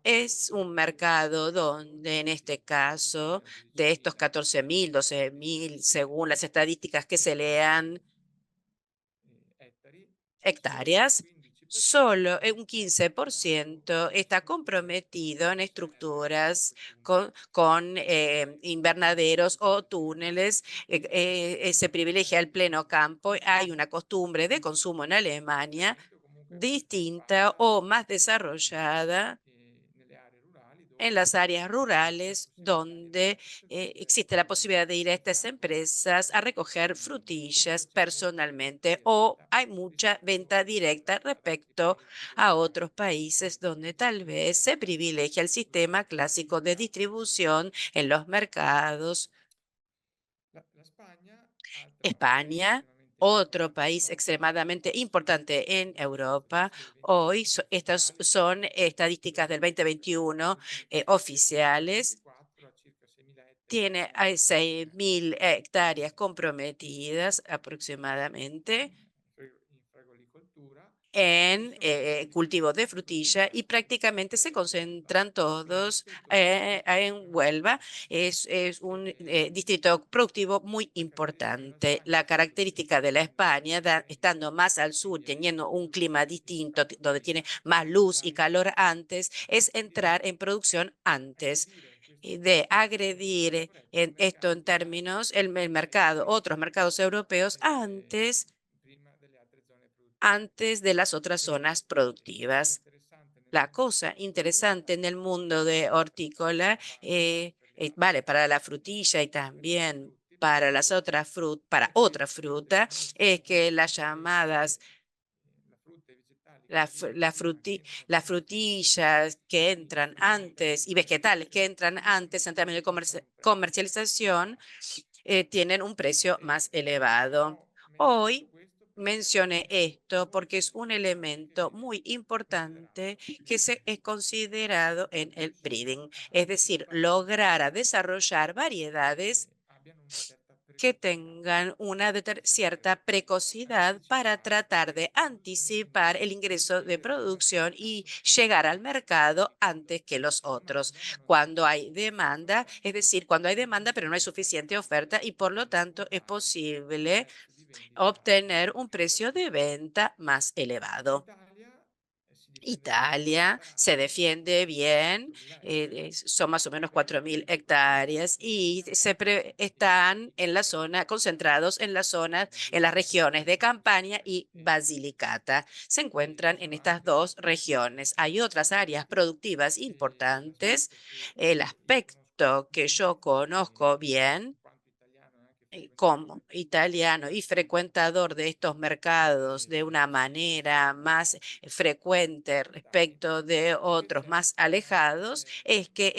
[SPEAKER 1] Es un mercado donde en este caso, de estos 14.000, 12.000, según las estadísticas que se lean, hectáreas. Solo un
[SPEAKER 2] Ecco,
[SPEAKER 1] 15% está comprometido en
[SPEAKER 2] questa è una
[SPEAKER 1] estructuras
[SPEAKER 2] quindi
[SPEAKER 1] con invernaderos o túneles. Se privilegia el pleno campo. Hay una costumbre de consumo en Alemania
[SPEAKER 2] l'inquinamento comunque si
[SPEAKER 1] distinta
[SPEAKER 2] spalma
[SPEAKER 1] o más
[SPEAKER 2] nelle
[SPEAKER 1] desarrollada
[SPEAKER 2] nelle aree rurali
[SPEAKER 1] en
[SPEAKER 2] dove
[SPEAKER 1] las áreas
[SPEAKER 2] c'è la
[SPEAKER 1] rurales
[SPEAKER 2] possibilità di
[SPEAKER 1] donde
[SPEAKER 2] realizzazione
[SPEAKER 1] existe la posibilidad de ir a estas
[SPEAKER 2] dell'impianto,
[SPEAKER 1] empresas a recoger
[SPEAKER 2] oppure
[SPEAKER 1] frutillas
[SPEAKER 2] c'è la venta
[SPEAKER 1] personalmente o
[SPEAKER 2] diretta
[SPEAKER 1] hay mucha
[SPEAKER 2] rispetto
[SPEAKER 1] venta directa
[SPEAKER 2] a
[SPEAKER 1] respecto
[SPEAKER 2] racchettari più
[SPEAKER 1] a
[SPEAKER 2] grandi
[SPEAKER 1] otros países donde tal vez se
[SPEAKER 2] che
[SPEAKER 1] privilegia el sistema clásico de
[SPEAKER 2] distribuibilità
[SPEAKER 1] distribución en los mercados.
[SPEAKER 2] La Spagna, altro paese
[SPEAKER 1] España,
[SPEAKER 2] estremamente
[SPEAKER 1] otro
[SPEAKER 2] importante in
[SPEAKER 1] país
[SPEAKER 2] Europa,
[SPEAKER 1] extremadamente importante en
[SPEAKER 2] questo
[SPEAKER 1] Europa.
[SPEAKER 2] questo è l'elenco
[SPEAKER 1] Hoy, estas
[SPEAKER 2] ufficiale
[SPEAKER 1] son estadísticas del
[SPEAKER 2] dell'OCSE,
[SPEAKER 1] 2021
[SPEAKER 2] l'ultimo censimento del
[SPEAKER 1] oficiales.
[SPEAKER 2] 2024, ha circa 6.000 ettari di
[SPEAKER 1] Tiene
[SPEAKER 2] frutta
[SPEAKER 1] hay
[SPEAKER 2] e vegetali
[SPEAKER 1] 6.000 hectáreas
[SPEAKER 2] in,
[SPEAKER 1] comprometidas aproximadamente
[SPEAKER 2] in fragolicoltura e
[SPEAKER 1] en
[SPEAKER 2] sono
[SPEAKER 1] cultivos de
[SPEAKER 2] distribuiti
[SPEAKER 1] frutilla y prácticamente se
[SPEAKER 2] principalmente a Huelva,
[SPEAKER 1] concentran todos
[SPEAKER 2] Veneto, Piemonte
[SPEAKER 1] en
[SPEAKER 2] e
[SPEAKER 1] Huelva.
[SPEAKER 2] Lombardia.
[SPEAKER 1] Es un
[SPEAKER 2] E
[SPEAKER 1] distrito productivo muy
[SPEAKER 2] la caratteristica della
[SPEAKER 1] importante.
[SPEAKER 2] Spagna
[SPEAKER 1] La
[SPEAKER 2] è proprio
[SPEAKER 1] característica de la España,
[SPEAKER 2] essendo
[SPEAKER 1] estando más al sur,
[SPEAKER 2] quindi
[SPEAKER 1] teniendo un
[SPEAKER 2] più
[SPEAKER 1] clima distinto, donde tiene
[SPEAKER 2] calda,
[SPEAKER 1] más luz y
[SPEAKER 2] entrare
[SPEAKER 1] calor antes, es entrar
[SPEAKER 2] diretti
[SPEAKER 1] en producción
[SPEAKER 2] e
[SPEAKER 1] antes
[SPEAKER 2] aggredire in
[SPEAKER 1] y
[SPEAKER 2] questo
[SPEAKER 1] de
[SPEAKER 2] in
[SPEAKER 1] agredir
[SPEAKER 2] tempo record i
[SPEAKER 1] en esto
[SPEAKER 2] mercati
[SPEAKER 1] en
[SPEAKER 2] locali
[SPEAKER 1] términos, el mercado,
[SPEAKER 2] e
[SPEAKER 1] otros mercados europeos
[SPEAKER 2] e prima delle altre zone produttive.
[SPEAKER 1] antes de las otras zonas
[SPEAKER 2] La cosa
[SPEAKER 1] productivas.
[SPEAKER 2] interessante nel
[SPEAKER 1] La
[SPEAKER 2] mondo
[SPEAKER 1] cosa
[SPEAKER 2] dell'ortofrutta
[SPEAKER 1] interesante en el mundo
[SPEAKER 2] e
[SPEAKER 1] de hortícola,
[SPEAKER 2] per
[SPEAKER 1] vale para la
[SPEAKER 2] per
[SPEAKER 1] frutilla y
[SPEAKER 2] per gli altri
[SPEAKER 1] también
[SPEAKER 2] frutti,
[SPEAKER 1] para las otras para
[SPEAKER 2] è
[SPEAKER 1] otra
[SPEAKER 2] che queste
[SPEAKER 1] fruta,
[SPEAKER 2] sinistre
[SPEAKER 1] es
[SPEAKER 2] sono
[SPEAKER 1] que las
[SPEAKER 2] tutte
[SPEAKER 1] llamadas
[SPEAKER 2] la frutta e i vegetali che
[SPEAKER 1] la
[SPEAKER 2] arrivano
[SPEAKER 1] la
[SPEAKER 2] prima che
[SPEAKER 1] fruti
[SPEAKER 2] entrano
[SPEAKER 1] las
[SPEAKER 2] nelle
[SPEAKER 1] frutillas que entran
[SPEAKER 2] nell'industria
[SPEAKER 1] antes y vegetales que entran antes en términos de
[SPEAKER 2] costano un prezzo
[SPEAKER 1] comercialización,
[SPEAKER 2] elevato.
[SPEAKER 1] tienen un precio más elevado.
[SPEAKER 2] Ho menzionato
[SPEAKER 1] Hoy
[SPEAKER 2] questo
[SPEAKER 1] mencioné
[SPEAKER 2] perché
[SPEAKER 1] esto porque
[SPEAKER 2] molti
[SPEAKER 1] es un elemento
[SPEAKER 2] viene
[SPEAKER 1] muy importante
[SPEAKER 2] considerato
[SPEAKER 1] que se es considerado en el breeding, es decir,
[SPEAKER 2] sviluppare
[SPEAKER 1] lograr a
[SPEAKER 2] varietà
[SPEAKER 1] desarrollar variedades
[SPEAKER 2] che abbiano una certa
[SPEAKER 1] que
[SPEAKER 2] precocità
[SPEAKER 1] tengan una
[SPEAKER 2] per
[SPEAKER 1] cierta precocidad para
[SPEAKER 2] anticipare
[SPEAKER 1] tratar de
[SPEAKER 2] l'ingresso
[SPEAKER 1] anticipar el
[SPEAKER 2] e
[SPEAKER 1] ingreso de
[SPEAKER 2] richiedere sul
[SPEAKER 1] producción y
[SPEAKER 2] mercato
[SPEAKER 1] llegar
[SPEAKER 2] prima
[SPEAKER 1] al mercado antes que
[SPEAKER 2] quando
[SPEAKER 1] los
[SPEAKER 2] c'è
[SPEAKER 1] otros.
[SPEAKER 2] domanda, ma non
[SPEAKER 1] Cuando
[SPEAKER 2] sempre
[SPEAKER 1] hay
[SPEAKER 2] sono
[SPEAKER 1] demanda, es
[SPEAKER 2] pronti
[SPEAKER 1] decir, cuando hay
[SPEAKER 2] a
[SPEAKER 1] demanda pero no hay
[SPEAKER 2] rispondere
[SPEAKER 1] suficiente oferta y por
[SPEAKER 2] e
[SPEAKER 1] lo
[SPEAKER 2] a
[SPEAKER 1] tanto es
[SPEAKER 2] raccontare un
[SPEAKER 1] posible
[SPEAKER 2] prezzo di vendita
[SPEAKER 1] obtener un precio de
[SPEAKER 2] competitivo.
[SPEAKER 1] venta más elevado.
[SPEAKER 2] L'Italia si difende bene con
[SPEAKER 1] Italia se
[SPEAKER 2] questa area,
[SPEAKER 1] defiende bien,
[SPEAKER 2] 4.000 ettari,
[SPEAKER 1] son más o menos
[SPEAKER 2] però
[SPEAKER 1] 4.000 hectáreas y están en la zona, concentrados en las zonas, en las regiones de Campania y Basilicata. Se
[SPEAKER 2] ci
[SPEAKER 1] encuentran en
[SPEAKER 2] sono
[SPEAKER 1] estas
[SPEAKER 2] anche
[SPEAKER 1] dos regiones. Hay otras áreas productivas
[SPEAKER 2] lo
[SPEAKER 1] importantes.
[SPEAKER 2] sviluppo che
[SPEAKER 1] El
[SPEAKER 2] io conosco
[SPEAKER 1] aspecto que yo conozco
[SPEAKER 2] in
[SPEAKER 1] bien
[SPEAKER 2] quanto italiano e anche
[SPEAKER 1] como
[SPEAKER 2] frequentatore
[SPEAKER 1] italiano y frecuentador de estos mercados de una manera
[SPEAKER 2] dei
[SPEAKER 1] más
[SPEAKER 2] mercati
[SPEAKER 1] frecuente
[SPEAKER 2] continentali,
[SPEAKER 1] respecto de
[SPEAKER 2] è che
[SPEAKER 1] otros
[SPEAKER 2] c'è
[SPEAKER 1] más alejados, es que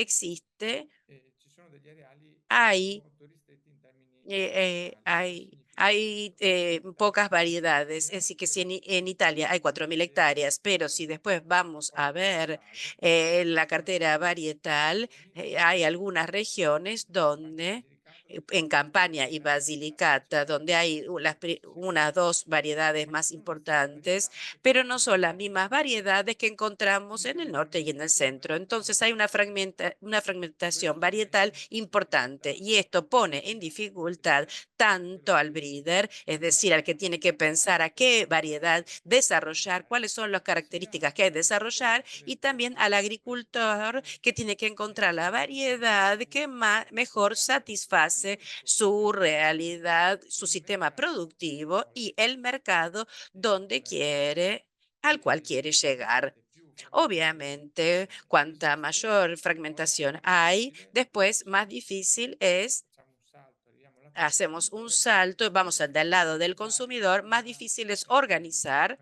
[SPEAKER 2] ci sono degli areali
[SPEAKER 1] hay
[SPEAKER 2] molto ristretti in termini dimensionali. Cosa significa
[SPEAKER 1] hay
[SPEAKER 2] questo? Che in Italia
[SPEAKER 1] pocas
[SPEAKER 2] sono
[SPEAKER 1] variedades.
[SPEAKER 2] 4.000
[SPEAKER 1] Es decir, que si
[SPEAKER 2] ettari,
[SPEAKER 1] en Italia hay 4.000 hectáreas, pero si después vamos a
[SPEAKER 2] carta
[SPEAKER 1] ver
[SPEAKER 2] varietale,
[SPEAKER 1] la
[SPEAKER 2] ci sono
[SPEAKER 1] cartera
[SPEAKER 2] delle
[SPEAKER 1] varietal,
[SPEAKER 2] regioni
[SPEAKER 1] hay
[SPEAKER 2] come
[SPEAKER 1] algunas regiones
[SPEAKER 2] Campania e
[SPEAKER 1] donde
[SPEAKER 2] Basilicata dove
[SPEAKER 1] en
[SPEAKER 2] ci sono
[SPEAKER 1] Campania y
[SPEAKER 2] 3 varietà
[SPEAKER 1] Basilicata, donde
[SPEAKER 2] principali,
[SPEAKER 1] hay unas
[SPEAKER 2] siciliane,
[SPEAKER 1] dos variedades
[SPEAKER 2] ma ci
[SPEAKER 1] más
[SPEAKER 2] sono le stesse
[SPEAKER 1] importantes,
[SPEAKER 2] varietà che
[SPEAKER 1] pero no
[SPEAKER 2] troviamo
[SPEAKER 1] son
[SPEAKER 2] nel
[SPEAKER 1] las
[SPEAKER 2] nord
[SPEAKER 1] mismas
[SPEAKER 2] Italia,
[SPEAKER 1] variedades que encontramos
[SPEAKER 2] in
[SPEAKER 1] en el
[SPEAKER 2] cui
[SPEAKER 1] norte y en el
[SPEAKER 2] le
[SPEAKER 1] centro.
[SPEAKER 2] varietà
[SPEAKER 1] Entonces hay
[SPEAKER 2] locali
[SPEAKER 1] una fragmentación
[SPEAKER 2] questo
[SPEAKER 1] varietal
[SPEAKER 2] rende
[SPEAKER 1] importante y esto pone en
[SPEAKER 2] il
[SPEAKER 1] dificultad
[SPEAKER 2] breeder, quello
[SPEAKER 1] tanto al
[SPEAKER 2] che
[SPEAKER 1] breeder, es decir, al que
[SPEAKER 2] deve
[SPEAKER 1] tiene que pensar a qué variedad desarrollar, cuáles son las
[SPEAKER 2] sia
[SPEAKER 1] características que hay que desarrollar,
[SPEAKER 2] all'agricoltore
[SPEAKER 1] y también al agricultor que tiene que encontrar la variedad que mejor satisface su realidad, su
[SPEAKER 2] il
[SPEAKER 1] sistema
[SPEAKER 2] mercato che
[SPEAKER 1] productivo y
[SPEAKER 2] vuole
[SPEAKER 1] el mercado donde quiere, al cual quiere llegar.
[SPEAKER 2] ovviamente più frammentazione
[SPEAKER 1] Obviamente, cuanta
[SPEAKER 2] esiste,
[SPEAKER 1] mayor
[SPEAKER 2] poi è
[SPEAKER 1] fragmentación
[SPEAKER 2] più
[SPEAKER 1] hay,
[SPEAKER 2] difficile
[SPEAKER 1] después
[SPEAKER 2] se
[SPEAKER 1] más difícil es,
[SPEAKER 2] facciamo un salto, arriviamo al lato del
[SPEAKER 1] hacemos un
[SPEAKER 2] consumatore,
[SPEAKER 1] salto, vamos del lado del
[SPEAKER 2] organizzare
[SPEAKER 1] consumidor, más difícil es organizar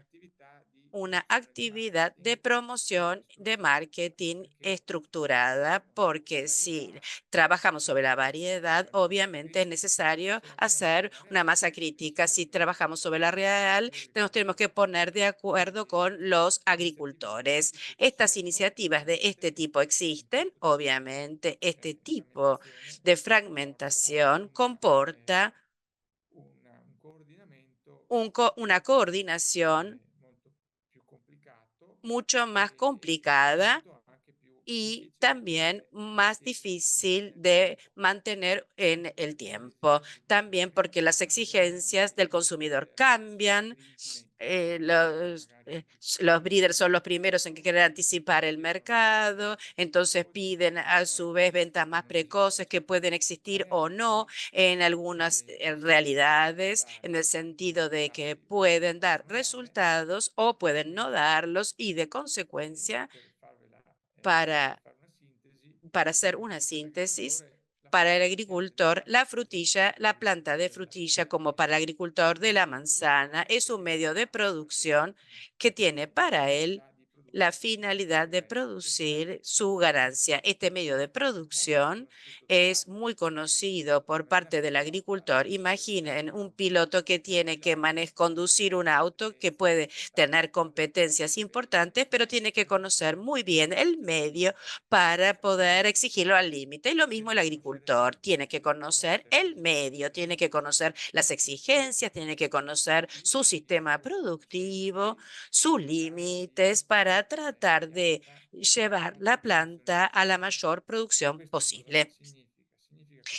[SPEAKER 2] un'attività di
[SPEAKER 1] una
[SPEAKER 2] promozione, di
[SPEAKER 1] actividad de
[SPEAKER 2] marketing
[SPEAKER 1] promoción de
[SPEAKER 2] strutturata,
[SPEAKER 1] marketing
[SPEAKER 2] perché
[SPEAKER 1] estructurada,
[SPEAKER 2] le
[SPEAKER 1] porque si
[SPEAKER 2] varietà
[SPEAKER 1] trabajamos sobre la variedad,
[SPEAKER 2] servono massa
[SPEAKER 1] obviamente es
[SPEAKER 2] critica,
[SPEAKER 1] necesario
[SPEAKER 2] se lavoriamo
[SPEAKER 1] hacer
[SPEAKER 2] sulla
[SPEAKER 1] una masa
[SPEAKER 2] reale
[SPEAKER 1] crítica. Si
[SPEAKER 2] servono
[SPEAKER 1] trabajamos sobre la real, nos tenemos
[SPEAKER 2] risorse
[SPEAKER 1] que poner de acuerdo
[SPEAKER 2] quindi
[SPEAKER 1] con los
[SPEAKER 2] iniziative di questo
[SPEAKER 1] agricultores.
[SPEAKER 2] tipo ci
[SPEAKER 1] Estas
[SPEAKER 2] sono,
[SPEAKER 1] iniciativas de este
[SPEAKER 2] ovviamente
[SPEAKER 1] tipo existen, obviamente este
[SPEAKER 2] la
[SPEAKER 1] tipo
[SPEAKER 2] frammentazione
[SPEAKER 1] de
[SPEAKER 2] comporta
[SPEAKER 1] fragmentación comporta
[SPEAKER 2] un coordinamento
[SPEAKER 1] una coordinación
[SPEAKER 2] molto più complicato
[SPEAKER 1] mucho más
[SPEAKER 2] e
[SPEAKER 1] complicada
[SPEAKER 2] molto anche più
[SPEAKER 1] y
[SPEAKER 2] difficile da
[SPEAKER 1] también
[SPEAKER 2] tenere
[SPEAKER 1] más difícil de
[SPEAKER 2] nel tempo,
[SPEAKER 1] mantener en el
[SPEAKER 2] perché le
[SPEAKER 1] tiempo.
[SPEAKER 2] esigenze del
[SPEAKER 1] También porque
[SPEAKER 2] consumatore
[SPEAKER 1] las
[SPEAKER 2] cambiano
[SPEAKER 1] exigencias del consumidor
[SPEAKER 2] e
[SPEAKER 1] cambian,
[SPEAKER 2] i ritmi
[SPEAKER 1] los breeders son los primeros en que quieren anticipar el mercado, entonces piden a su vez ventas más precoces que pueden existir o no en algunas realidades, en el sentido de que pueden dar resultados o pueden no darlos y de consecuencia para hacer una síntesis, para el agricultor, la frutilla, la planta de frutilla, como para el agricultor de la manzana, es un medio de producción que tiene para él la finalidad de producir su ganancia. Este medio de producción es muy conocido por parte del agricultor. Imaginen un piloto que tiene que conducir un auto que puede tener competencias importantes, pero tiene que conocer muy bien el medio para poder exigirlo al límite. Y lo mismo el agricultor, tiene que conocer el medio, tiene que conocer las exigencias, tiene que conocer su sistema productivo, sus límites para tratar de llevar la planta a la mayor producción posible.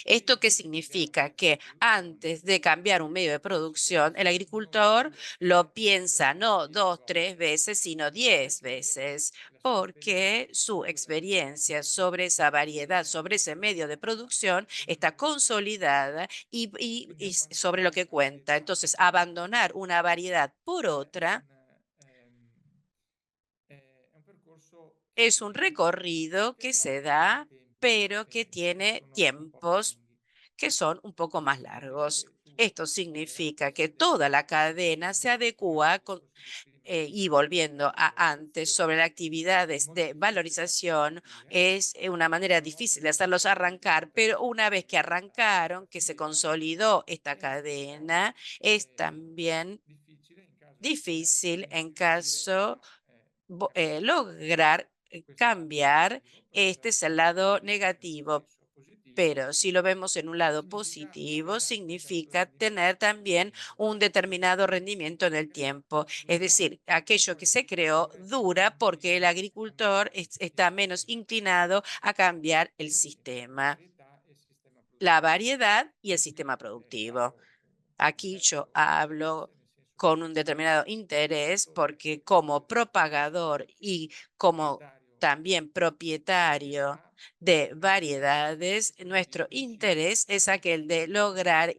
[SPEAKER 1] ¿Esto qué significa? Que antes de cambiar un medio de producción, el agricultor lo piensa no 2, 3 veces, sino 10 veces, porque su experiencia sobre esa variedad, sobre ese medio de producción, está consolidada y sobre lo que cuenta. Entonces, abandonar una variedad por otra es un recorrido que se da, pero que tiene tiempos que son un poco más largos. Esto significa que toda la cadena se adecua y volviendo a antes sobre las actividades de valorización, es una manera difícil de hacerlos arrancar, pero una vez que arrancaron, que se consolidó esta cadena, es también difícil en caso lograr cambiar. Este es el lado negativo. Pero si lo vemos en un lado positivo, significa tener también un determinado rendimiento en el tiempo. Es decir, aquello que se creó dura porque el agricultor está menos inclinado a cambiar el sistema, la variedad y el sistema productivo. Aquí yo hablo con un determinado interés porque como propagador y como también propietario de variedades, nuestro interés es aquel de lograr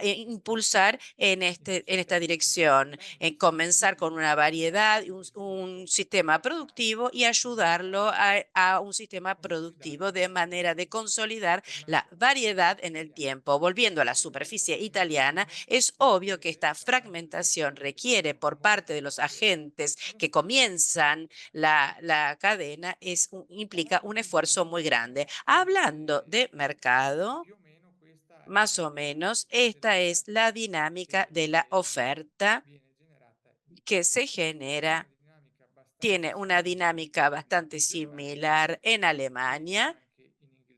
[SPEAKER 1] impulsar en esta dirección, en comenzar con una variedad, un sistema productivo y ayudarlo a un sistema productivo de manera de consolidar la variedad en el tiempo. Volviendo a la superficie italiana, es obvio que esta fragmentación requiere por parte de los agentes que comienzan la cadena, implica un esfuerzo muy grande. Hablando de mercado, más o menos, esta es la dinámica de la oferta que se genera. Tiene una dinámica bastante similar en Alemania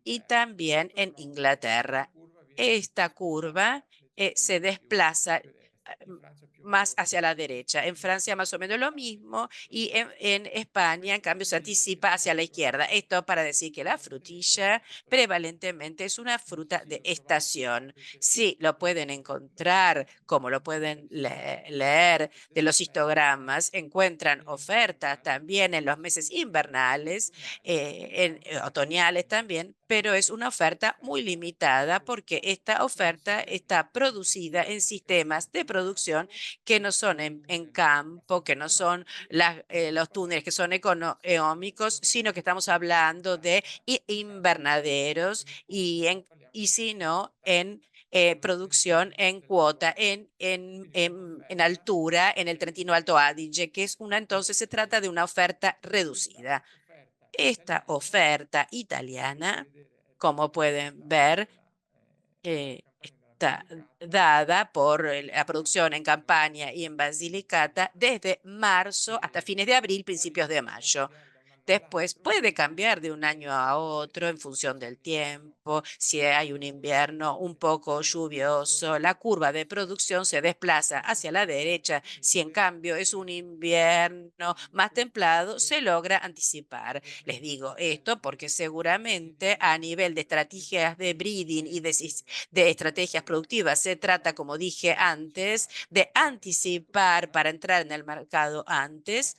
[SPEAKER 1] y también en Inglaterra. Esta curva se desplaza más hacia la derecha. En Francia más o menos lo mismo y en España, en cambio, se anticipa hacia la izquierda. Esto para decir que la frutilla prevalentemente es una fruta de estación. Sí, lo pueden encontrar, como lo pueden leer de los histogramas, encuentran ofertas también en los meses invernales, en otoñales también, pero es una oferta muy limitada porque esta oferta está producida en sistemas de producción que no son en campo, que no son los túneles que son económicos, sino que estamos hablando de invernaderos y sino en producción en cuota, en altura, en el Trentino Alto Adige, que es entonces se trata de una oferta reducida. Esta oferta italiana, como pueden ver, está dada por la producción en Campania y en Basilicata desde marzo hasta fines de abril, principios de mayo. Después puede cambiar de un año a otro en función del tiempo. Si hay un invierno un poco lluvioso, la curva de producción se desplaza hacia la derecha. Si en cambio es un invierno más templado, se logra anticipar. Les digo esto porque seguramente a nivel de estrategias de breeding y de estrategias productivas se trata, como dije antes, de anticipar para entrar en el mercado antes,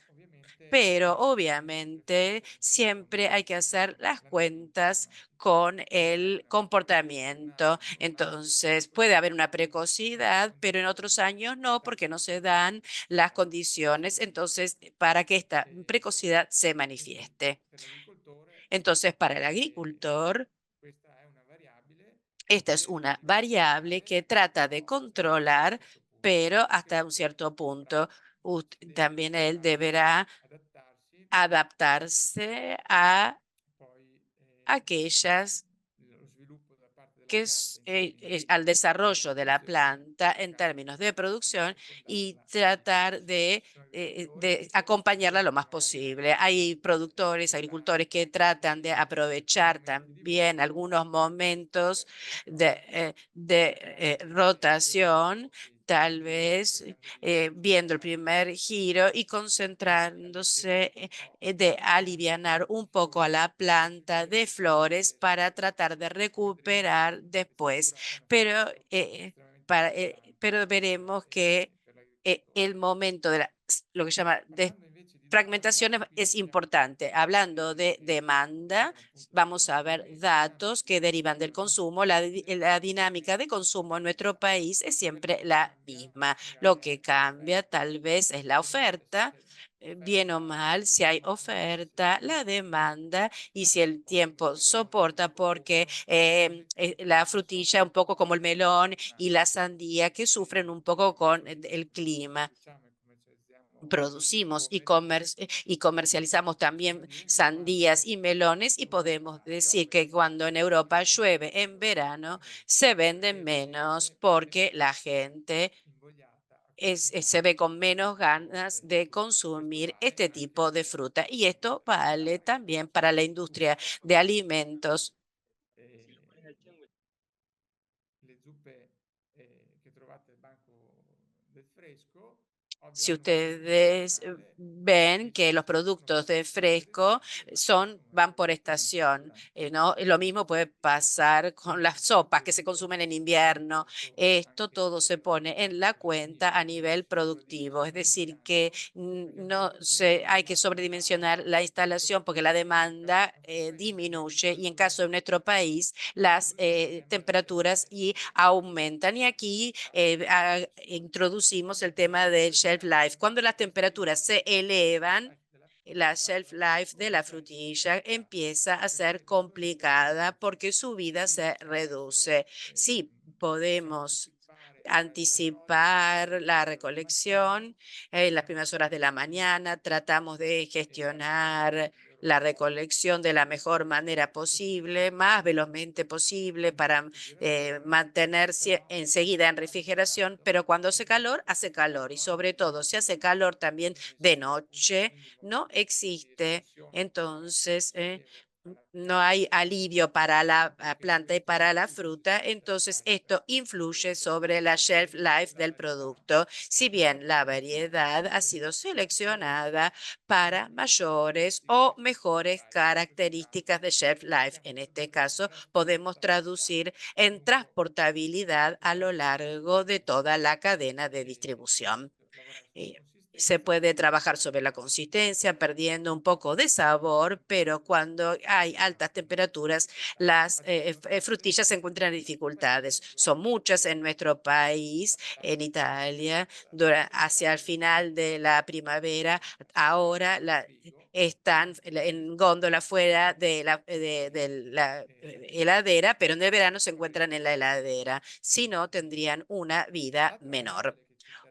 [SPEAKER 1] pero obviamente siempre hay que hacer las cuentas con el comportamiento. Entonces, puede haber una precocidad, pero en otros años no, porque no se dan las condiciones, entonces, para que esta precocidad se manifieste. Entonces, para el agricultor, esta es una variable que trata de controlar, pero hasta un cierto punto. También él deberá adaptarse a aquellas que es, al desarrollo de la planta en términos de producción y tratar de acompañarla lo más posible. Hay productores, agricultores que tratan de aprovechar también algunos momentos de rotación, tal vez viendo el primer giro y concentrándose de alivianar un poco a la planta de flores para tratar de recuperar después. Pero, pero veremos que el momento de lo que se llama fragmentación es importante. Hablando de demanda, vamos a ver datos que derivan del consumo. La dinámica de consumo en nuestro país es siempre la misma. Lo que cambia tal vez es la oferta. Bien o mal, si hay oferta, la demanda y si el tiempo soporta, porque la frutilla, un poco como el melón y la sandía, que sufren un poco con el clima. Producimos y comercializamos también sandías y melones y podemos decir que cuando en Europa llueve en verano se venden menos porque la gente se ve con menos ganas de consumir este tipo de fruta. Y esto vale también para la industria de alimentos. Si ustedes ven que los productos de fresco van por estación, ¿no? Lo mismo puede pasar con las sopas que se consumen en invierno. Esto todo se pone en la cuenta a nivel productivo, es decir, que no hay que sobredimensionar la instalación porque la demanda disminuye y en caso de nuestro país las temperaturas y aumentan. Y aquí introducimos el tema del shelf life. Cuando las temperaturas se elevan, la shelf life de la frutilla empieza a ser complicada porque su vida se reduce. Sí, podemos anticipar la recolección en las primeras horas de la mañana, tratamos de gestionar la recolección de la mejor manera posible, más velozmente posible para mantenerse enseguida en refrigeración, pero cuando hace calor y sobre todo si hace calor también de noche, no existe. Entonces, no hay alivio para la planta y para la fruta, entonces esto influye sobre la shelf life del producto, si bien la variedad ha sido seleccionada para mayores o mejores características de shelf life. En este caso, podemos traducir en transportabilidad a lo largo de toda la cadena de distribución. Eh, Se puede trabajar sobre la consistencia, perdiendo un poco de sabor, pero cuando hay altas temperaturas, las frutillas se encuentran en dificultades. Son muchas en nuestro país, en Italia, hacia el final de la primavera. Ahora están en góndola fuera de la heladera, pero en el verano se encuentran en la heladera. Si no, tendrían una vida menor.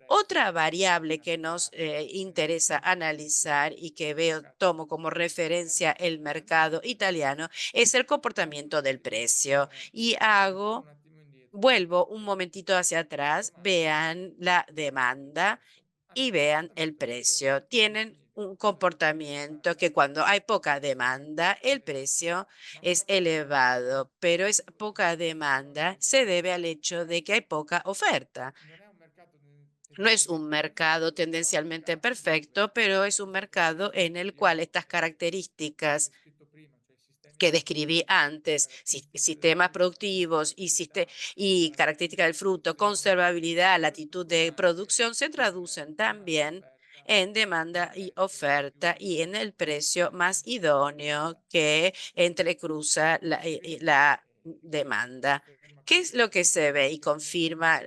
[SPEAKER 1] Otra variable que nos interesa analizar y que tomo como referencia el mercado italiano es el comportamiento del precio. Vuelvo un momentito hacia atrás, vean la demanda y vean el precio. Tienen un comportamiento que cuando hay poca demanda, el precio es elevado, pero es poca demanda se debe al hecho de que hay poca oferta.
[SPEAKER 2] non è un mercato
[SPEAKER 1] No es un
[SPEAKER 2] tendenzialmente
[SPEAKER 1] mercado
[SPEAKER 2] perfetto, però i
[SPEAKER 1] tendencialmente
[SPEAKER 2] mercati in cui
[SPEAKER 1] perfecto, pero es un
[SPEAKER 2] questi
[SPEAKER 1] mercado
[SPEAKER 2] processi
[SPEAKER 1] en el cual estas
[SPEAKER 2] che ho
[SPEAKER 1] características
[SPEAKER 2] descritto prima, cioè i sistemi
[SPEAKER 1] que describí
[SPEAKER 2] produttivi, le
[SPEAKER 1] antes,
[SPEAKER 2] caratteristiche del
[SPEAKER 1] sistemas
[SPEAKER 2] frutto, la
[SPEAKER 1] productivos
[SPEAKER 2] conservabilità,
[SPEAKER 1] y
[SPEAKER 2] la
[SPEAKER 1] características del fruto,
[SPEAKER 2] distribuzione,
[SPEAKER 1] conservabilidad, latitud de
[SPEAKER 2] tradurranno anche
[SPEAKER 1] producción, se
[SPEAKER 2] in
[SPEAKER 1] traducen
[SPEAKER 2] domanda e
[SPEAKER 1] también
[SPEAKER 2] offerta
[SPEAKER 1] en
[SPEAKER 2] in
[SPEAKER 1] demanda y
[SPEAKER 2] prezzi più
[SPEAKER 1] oferta y en el
[SPEAKER 2] idonei
[SPEAKER 1] precio más
[SPEAKER 2] alla
[SPEAKER 1] idóneo
[SPEAKER 2] domanda.
[SPEAKER 1] que entrecruza la demanda.
[SPEAKER 2] Conferma
[SPEAKER 1] ¿Qué es
[SPEAKER 2] questo
[SPEAKER 1] lo que se ve y confirma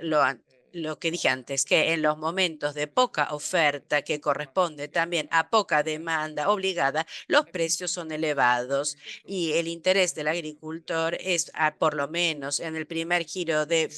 [SPEAKER 1] lo que dije antes? Que en los momentos de poca oferta, que corresponde también a poca demanda obligada, los precios son elevados y el interés del agricultor es, por lo menos en el primer giro de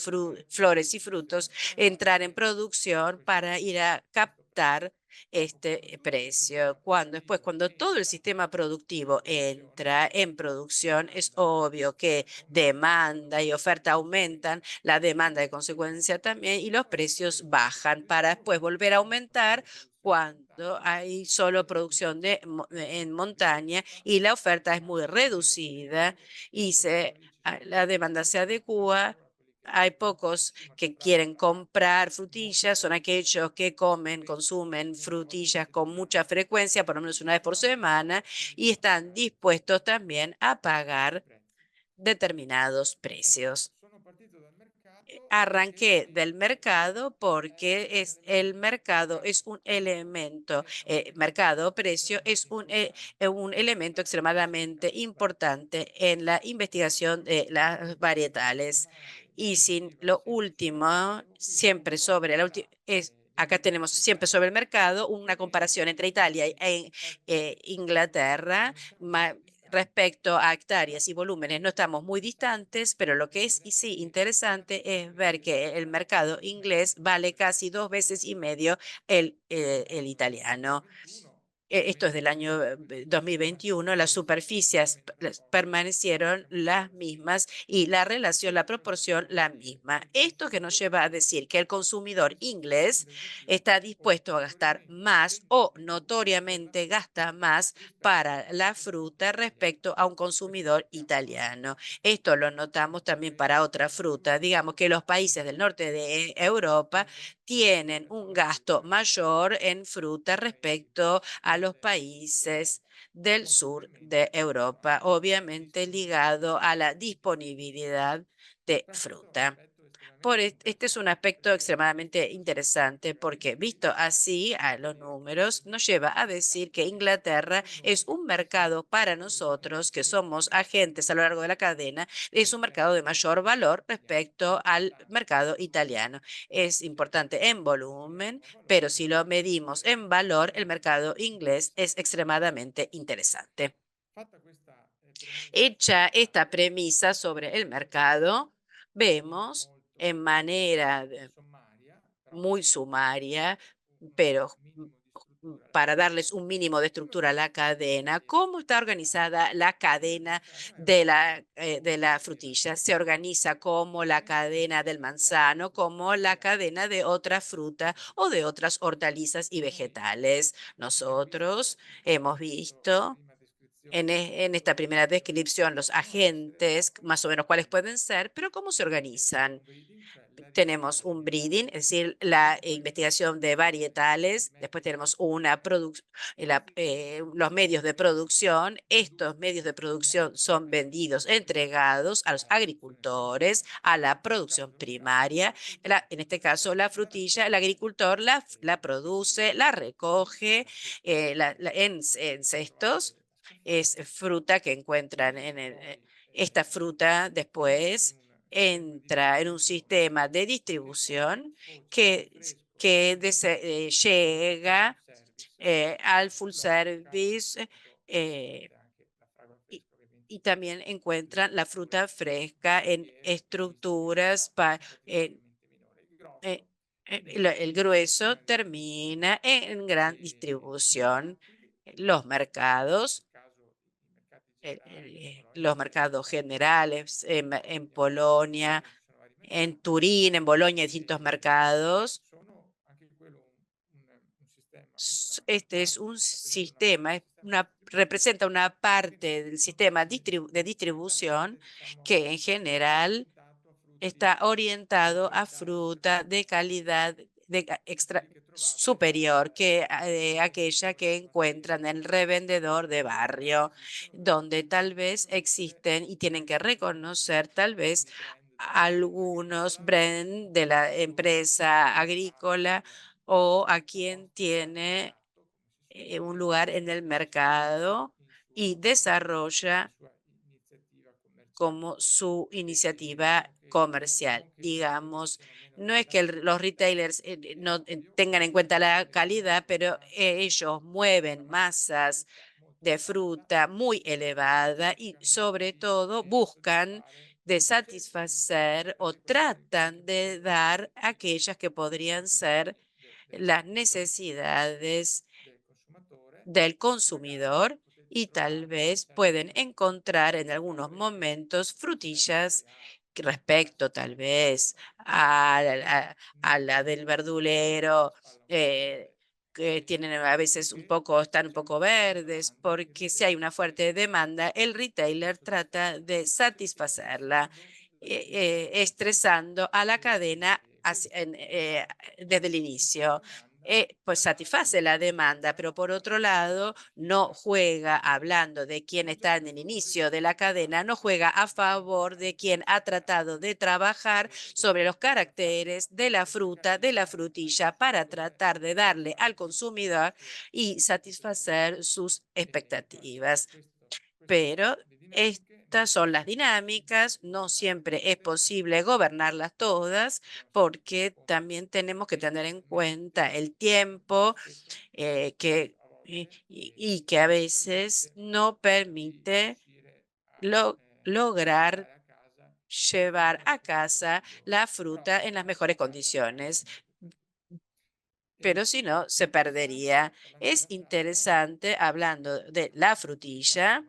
[SPEAKER 1] flores y frutos, entrar en producción para ir a captar este precio. Cuando todo el sistema productivo entra en producción, es obvio que demanda y oferta aumentan, la demanda de consecuencia también y los precios bajan para después volver a aumentar cuando hay solo producción en montaña y la oferta es muy reducida y la demanda se adecua. Hay pocos que quieren comprar frutillas, son aquellos que consumen frutillas con mucha frecuencia, por lo menos una vez por semana, y están dispuestos también a pagar determinados precios.
[SPEAKER 2] Sono partito dal mercato
[SPEAKER 1] Arranqué
[SPEAKER 2] perché
[SPEAKER 1] del mercado porque el mercado es un elemento, mercado precio es un elemento extremadamente importante en la investigación de las varietales. Y sin lo último, siempre sobre la última, acá tenemos siempre sobre el mercado una comparación entre Italia e Inglaterra, respecto a hectáreas y volúmenes. No estamos muy distantes, pero lo que es y sí interesante es ver que el mercado inglés vale casi 2 veces y medio el italiano. Esto es del año 2021, las superficies permanecieron las mismas y la relación, la proporción la misma. Esto que nos lleva a decir que el consumidor inglés está dispuesto a gastar más o notoriamente gasta más para la fruta respecto a un consumidor italiano. Esto lo notamos también para otra fruta. Digamos que los países del norte de Europa tienen un gasto mayor en fruta respecto a los países del sur de Europa, obviamente ligado a la disponibilidad de
[SPEAKER 2] questo è un
[SPEAKER 1] fruta.
[SPEAKER 2] aspetto estremamente
[SPEAKER 1] Este es un
[SPEAKER 2] interessante
[SPEAKER 1] aspecto
[SPEAKER 2] perché
[SPEAKER 1] extremadamente interesante porque visto así a los números nos lleva a decir que Inglaterra
[SPEAKER 2] per
[SPEAKER 1] es
[SPEAKER 2] noi
[SPEAKER 1] un
[SPEAKER 2] siamo
[SPEAKER 1] mercado para
[SPEAKER 2] assolutamente
[SPEAKER 1] nosotros que somos
[SPEAKER 2] essenziali
[SPEAKER 1] agentes a lo largo de la cadena, es un mercado de
[SPEAKER 2] rispetto
[SPEAKER 1] mayor
[SPEAKER 2] al mercato
[SPEAKER 1] valor
[SPEAKER 2] italiano.
[SPEAKER 1] respecto al
[SPEAKER 2] Importante
[SPEAKER 1] mercado
[SPEAKER 2] in
[SPEAKER 1] italiano.
[SPEAKER 2] volume,
[SPEAKER 1] Es importante en volumen,
[SPEAKER 2] vogliamo valore,
[SPEAKER 1] pero
[SPEAKER 2] ma
[SPEAKER 1] si lo medimos en valor, el mercado
[SPEAKER 2] interessante.
[SPEAKER 1] inglés es extremadamente interesante.
[SPEAKER 2] Fatta questa premessa
[SPEAKER 1] Hecha esta
[SPEAKER 2] generale,
[SPEAKER 1] premisa sobre el
[SPEAKER 2] cercherò
[SPEAKER 1] mercado,
[SPEAKER 2] molto
[SPEAKER 1] vemos
[SPEAKER 2] molto
[SPEAKER 1] en manera
[SPEAKER 2] sommaria, però
[SPEAKER 1] muy
[SPEAKER 2] per
[SPEAKER 1] sumaria,
[SPEAKER 2] dare
[SPEAKER 1] pero
[SPEAKER 2] un minimo di struttura alla
[SPEAKER 1] para
[SPEAKER 2] catena,
[SPEAKER 1] darles un mínimo de
[SPEAKER 2] quello
[SPEAKER 1] estructura a
[SPEAKER 2] che
[SPEAKER 1] la cadena,
[SPEAKER 2] succede
[SPEAKER 1] ¿cómo está
[SPEAKER 2] in Italia.
[SPEAKER 1] organizada la
[SPEAKER 2] In
[SPEAKER 1] cadena
[SPEAKER 2] Italia è organizzata
[SPEAKER 1] de
[SPEAKER 2] come
[SPEAKER 1] la
[SPEAKER 2] la catena
[SPEAKER 1] frutilla?
[SPEAKER 2] della
[SPEAKER 1] Se organiza como la cadena del manzano, como la cadena de otra fruta o de otras hortalizas y
[SPEAKER 2] Noi
[SPEAKER 1] vegetales.
[SPEAKER 2] abbiamo
[SPEAKER 1] Nosotros
[SPEAKER 2] visto
[SPEAKER 1] hemos
[SPEAKER 2] questa
[SPEAKER 1] visto
[SPEAKER 2] prima descrizione
[SPEAKER 1] en esta primera descripción los
[SPEAKER 2] possono essere
[SPEAKER 1] agentes, más o menos cuáles
[SPEAKER 2] rappresentati
[SPEAKER 1] pueden ser, pero ¿cómo se
[SPEAKER 2] da
[SPEAKER 1] organizan?
[SPEAKER 2] un breeding, cioè la
[SPEAKER 1] Tenemos
[SPEAKER 2] ricerca
[SPEAKER 1] un
[SPEAKER 2] delle
[SPEAKER 1] breeding, es
[SPEAKER 2] varietà,
[SPEAKER 1] decir, la
[SPEAKER 2] e poi
[SPEAKER 1] investigación de varietales, después tenemos una los medios de producción. Estos medios de producción son vendidos, entregados a los
[SPEAKER 2] alla produzione
[SPEAKER 1] agricultores,
[SPEAKER 2] primaria.
[SPEAKER 1] a la
[SPEAKER 2] In questo
[SPEAKER 1] producción
[SPEAKER 2] caso,
[SPEAKER 1] primaria. En este caso, la frutilla, el agricultor la produce, la recoge en cestos. Es fruta que encuentran esta fruta después entra en un sistema de distribución que, llega al full service eh, y, y también encuentran la fruta fresca en estructuras, eh, el grueso termina en gran distribución. Los mercados los mercados generales en Polonia, en Turín, en Bolonia, distintos mercados Este es un sistema, representa una parte del sistema de distribución que en general está orientado a fruta de calidad extra superior que aquella que encuentran en el revendedor de barrio, donde tal vez existen y tienen que reconocer tal vez algunos brand de la empresa agrícola o a quien tiene un lugar en el mercado y desarrolla como su iniciativa comercial. Digamos, no es que los retailers no tengan en cuenta la calidad, pero ellos mueven masas de fruta muy elevada y sobre todo buscan de satisfacer o tratan de dar aquellas que podrían ser las necesidades del consumidor y tal vez pueden encontrar en algunos momentos frutillas respecto tal vez a la del verdulero, que tienen a veces están un poco verdes, porque si hay una fuerte demanda, el retailer trata de satisfacerla, estresando a la cadena desde el inicio. Pues satisface la demanda, pero por otro lado, no juega, hablando de quien está en el inicio de la cadena, no juega a favor de quien ha tratado de trabajar sobre los caracteres de la fruta, de la frutilla, para tratar de darle al consumidor y satisfacer sus expectativas. Pero estas son las dinámicas, no siempre es posible gobernarlas todas porque también tenemos que tener en cuenta el tiempo y que a veces no permite lograr llevar a casa la fruta en las mejores condiciones, pero si no, se perdería. Es interesante hablando de la frutilla.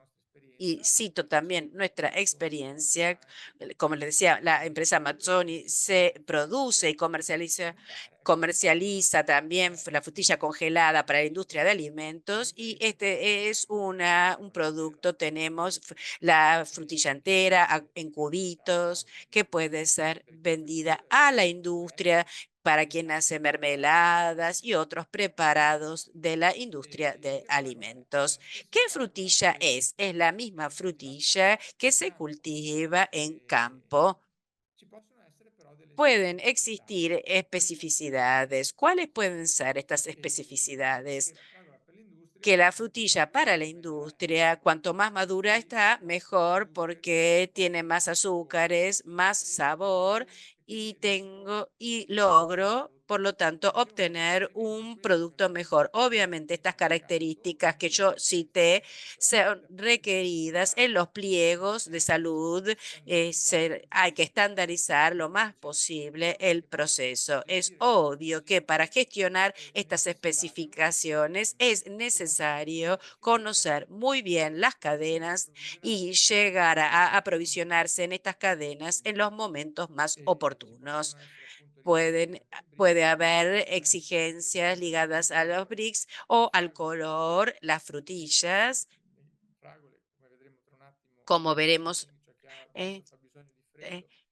[SPEAKER 1] Y cito también nuestra experiencia, como les decía, la empresa Mazzoni se produce y comercializa también la frutilla congelada para la industria de alimentos y este es un producto, tenemos la frutilla entera en cubitos que puede ser vendida a la industria para quien hace mermeladas y otros preparados de la industria de alimentos. ¿Qué frutilla es? Es la misma frutilla que se cultiva en campo. Pueden existir especificidades. ¿Cuáles pueden ser estas especificidades? Que la frutilla para la industria, cuanto más madura está, mejor porque tiene más azúcares, más sabor y logro, por lo tanto, obtener un producto mejor. Obviamente, estas características que yo cité son requeridas en los pliegos de salud. Hay que estandarizar lo más posible el proceso. Es obvio que para gestionar estas especificaciones es necesario conocer muy bien las cadenas y llegar a aprovisionarse en estas cadenas en los momentos más oportunos. Puede haber exigencias ligadas a los BRICS o al color, las frutillas, como veremos. eh,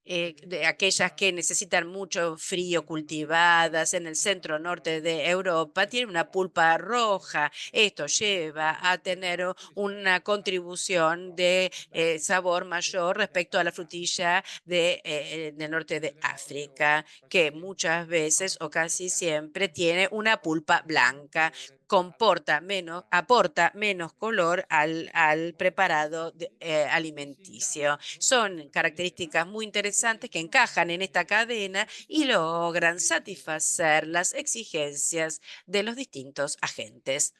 [SPEAKER 1] eh, de aquellas que necesitan mucho frío, cultivadas en el centro norte de Europa, tienen una pulpa roja. Esto lleva a tener una contribución de sabor mayor respecto a la frutilla del norte de África, que muchas veces o casi siempre tiene una pulpa blanca, aporta menos color al preparado alimenticio. Son características muy interesantes que encajan en esta cadena y logran satisfacer las exigencias de los distintos agentes.